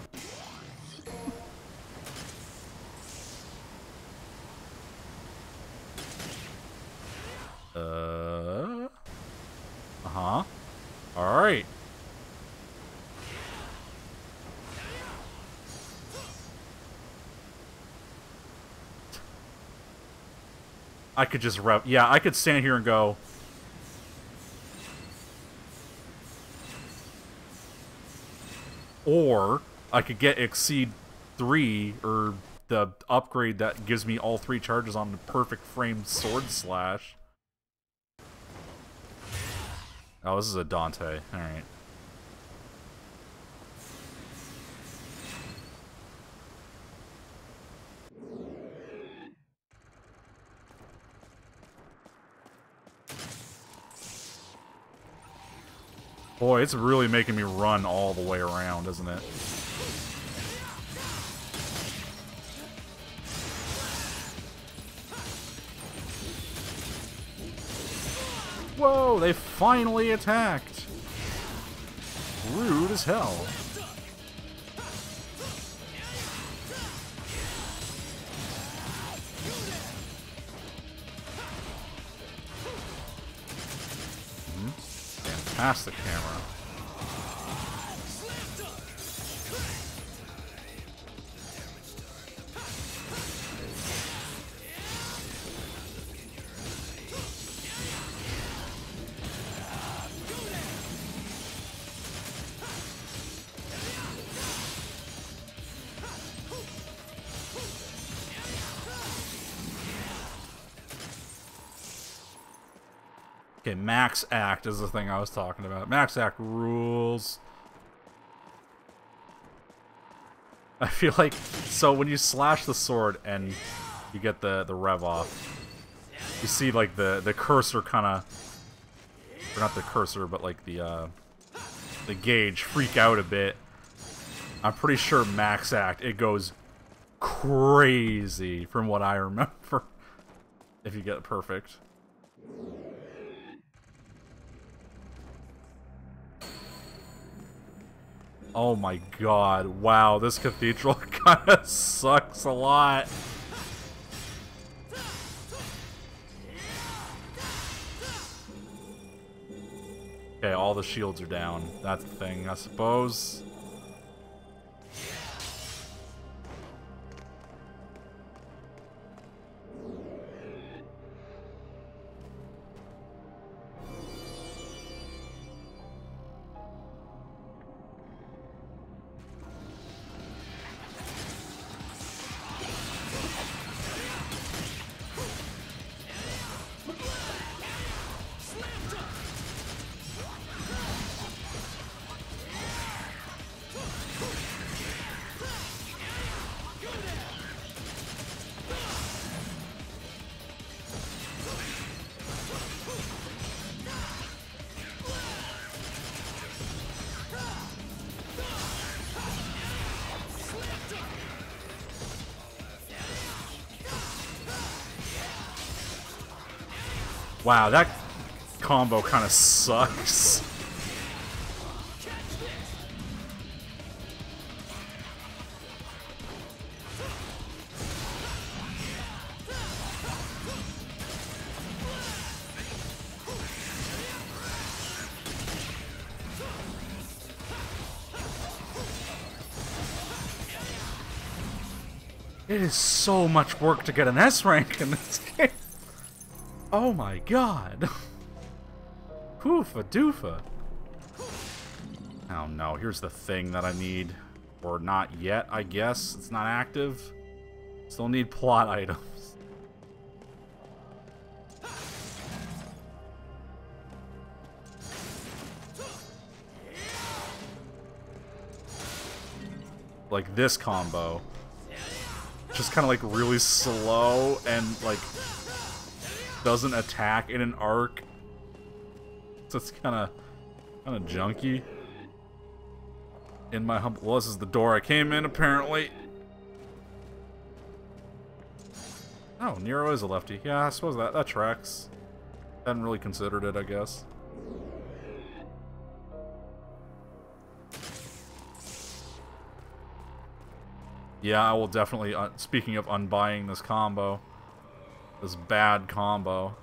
Uh-huh. Alright. I could just yeah, I could stand here and go. Or I could get Exceed 3, or the upgrade that gives me all 3 charges on the perfect framed sword slash. Oh, this is a Dante. Alright. Boy, it's really making me run all the way around, isn't it? Whoa, they finally attacked! Rude as hell. Fantastic camera. Okay, Max Act is the thing I was talking about. Max Act rules. I feel like, so when you slash the sword and you get the rev off, you see like the cursor kind of, or not the cursor, but like the gauge freak out a bit. I'm pretty sure Max Act, it goes crazy from what I remember if you get it perfect. Oh my god, wow, this cathedral kind of sucks a lot. Okay, all the shields are down. That's the thing, I suppose. Wow, that combo kind of sucks. It is so much work to get an S rank in this game. Oh my god. Poofa doofa. Oh no, here's the thing that I need. Or not yet, I guess. It's not active. Still need plot items. Like this combo. Just kind of like really slow and like doesn't attack in an arc. So it's kind of junky. In my humble... Well, this is the door I came in, apparently. Oh, Nero is a lefty. Yeah, I suppose that tracks. Hadn't really considered it, I guess. Yeah, I will definitely... speaking of unbuying this combo. This bad combo.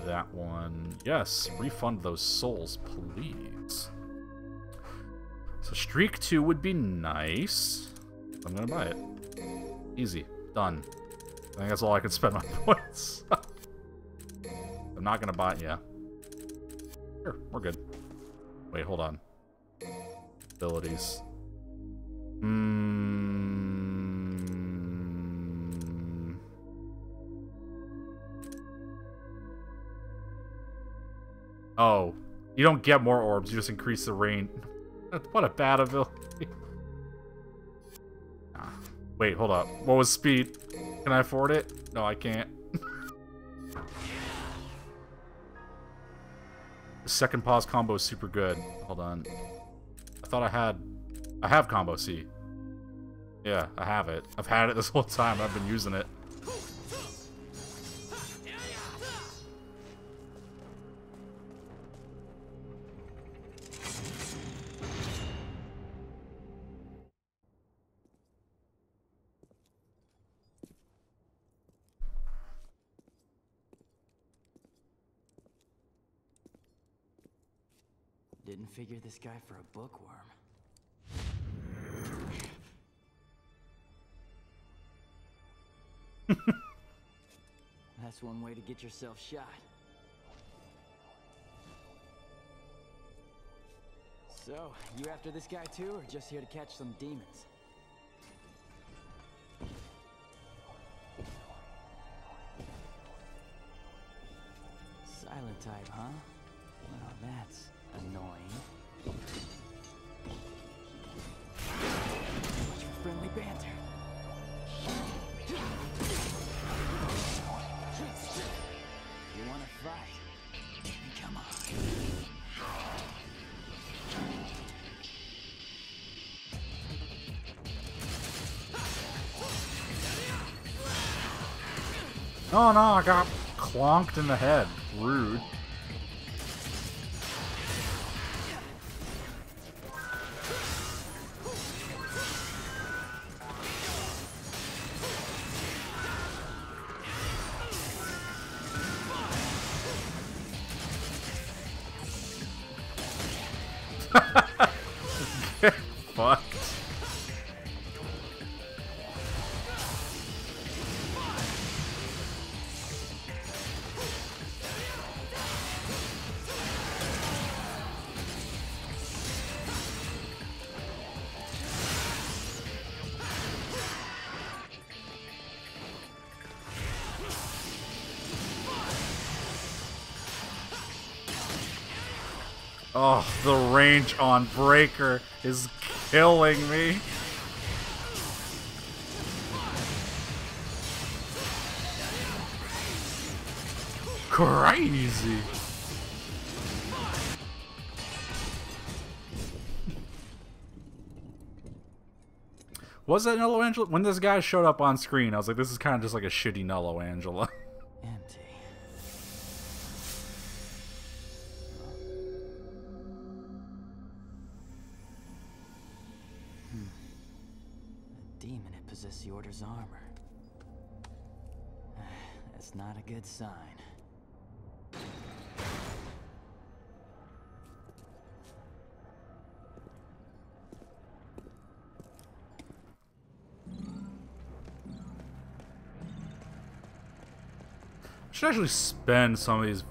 That one. Yes, refund those souls, please. So Streak 2 would be nice. I'm gonna buy it. Easy. Done. I think that's all I can spend my points. I'm not gonna buy it, yeah. Sure, we're good. Wait, hold on. Abilities. Oh. You don't get more orbs, you just increase the range. What a bad ability. Wait, hold up. What was speed? Can I afford it? No, I can't. The second pause combo is super good. Hold on. I thought I have combo C. Yeah, I have it. I've had it this whole time. I've been using it. Didn't figure this guy for a bookworm. That's one way to get yourself shot. So, you after this guy too, or just here to catch some demons? Silent type, huh? Well, that's annoying. Much for friendly banter. You wanna fight? Come on. Oh no, I got clonked in the head. Rude. Get fucked. Oh, the range on Breaker is killing me. Crazy. Was that Nello Angela? When this guy showed up on screen, I was like, this is kind of just like a shitty Nello Angela. Empty. A demon had possessed the Order's armor. That's not a good sign. Should actually spend some of these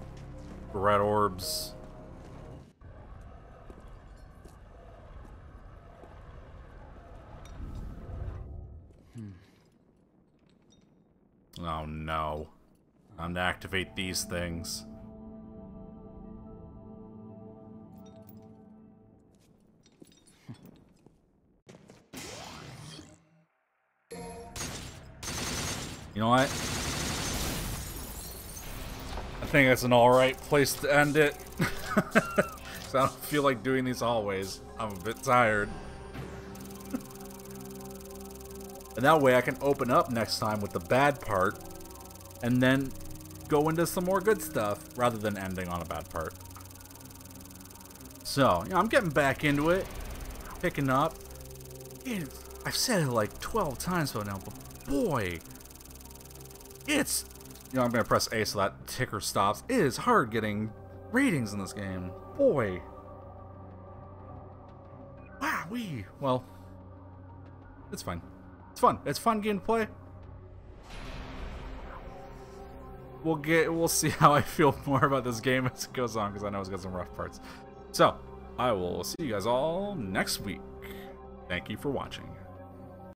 red orbs. Oh no. Time to activate these things. You know what? I think that's an alright place to end it. So I don't feel like doing these always. I'm a bit tired. And that way I can open up next time with the bad part and then go into some more good stuff rather than ending on a bad part. So, you know, I'm getting back into it. Picking up. I've said it like 12 times by now, but boy, it's... You know, I'm going to press A so that ticker stops. It is hard getting ratings in this game. Boy. Wow. Well, it's fine. It's fun. It's fun game to play. We'll see how I feel more about this game as it goes on, because I know it's got some rough parts. So, I will see you guys all next week. Thank you for watching.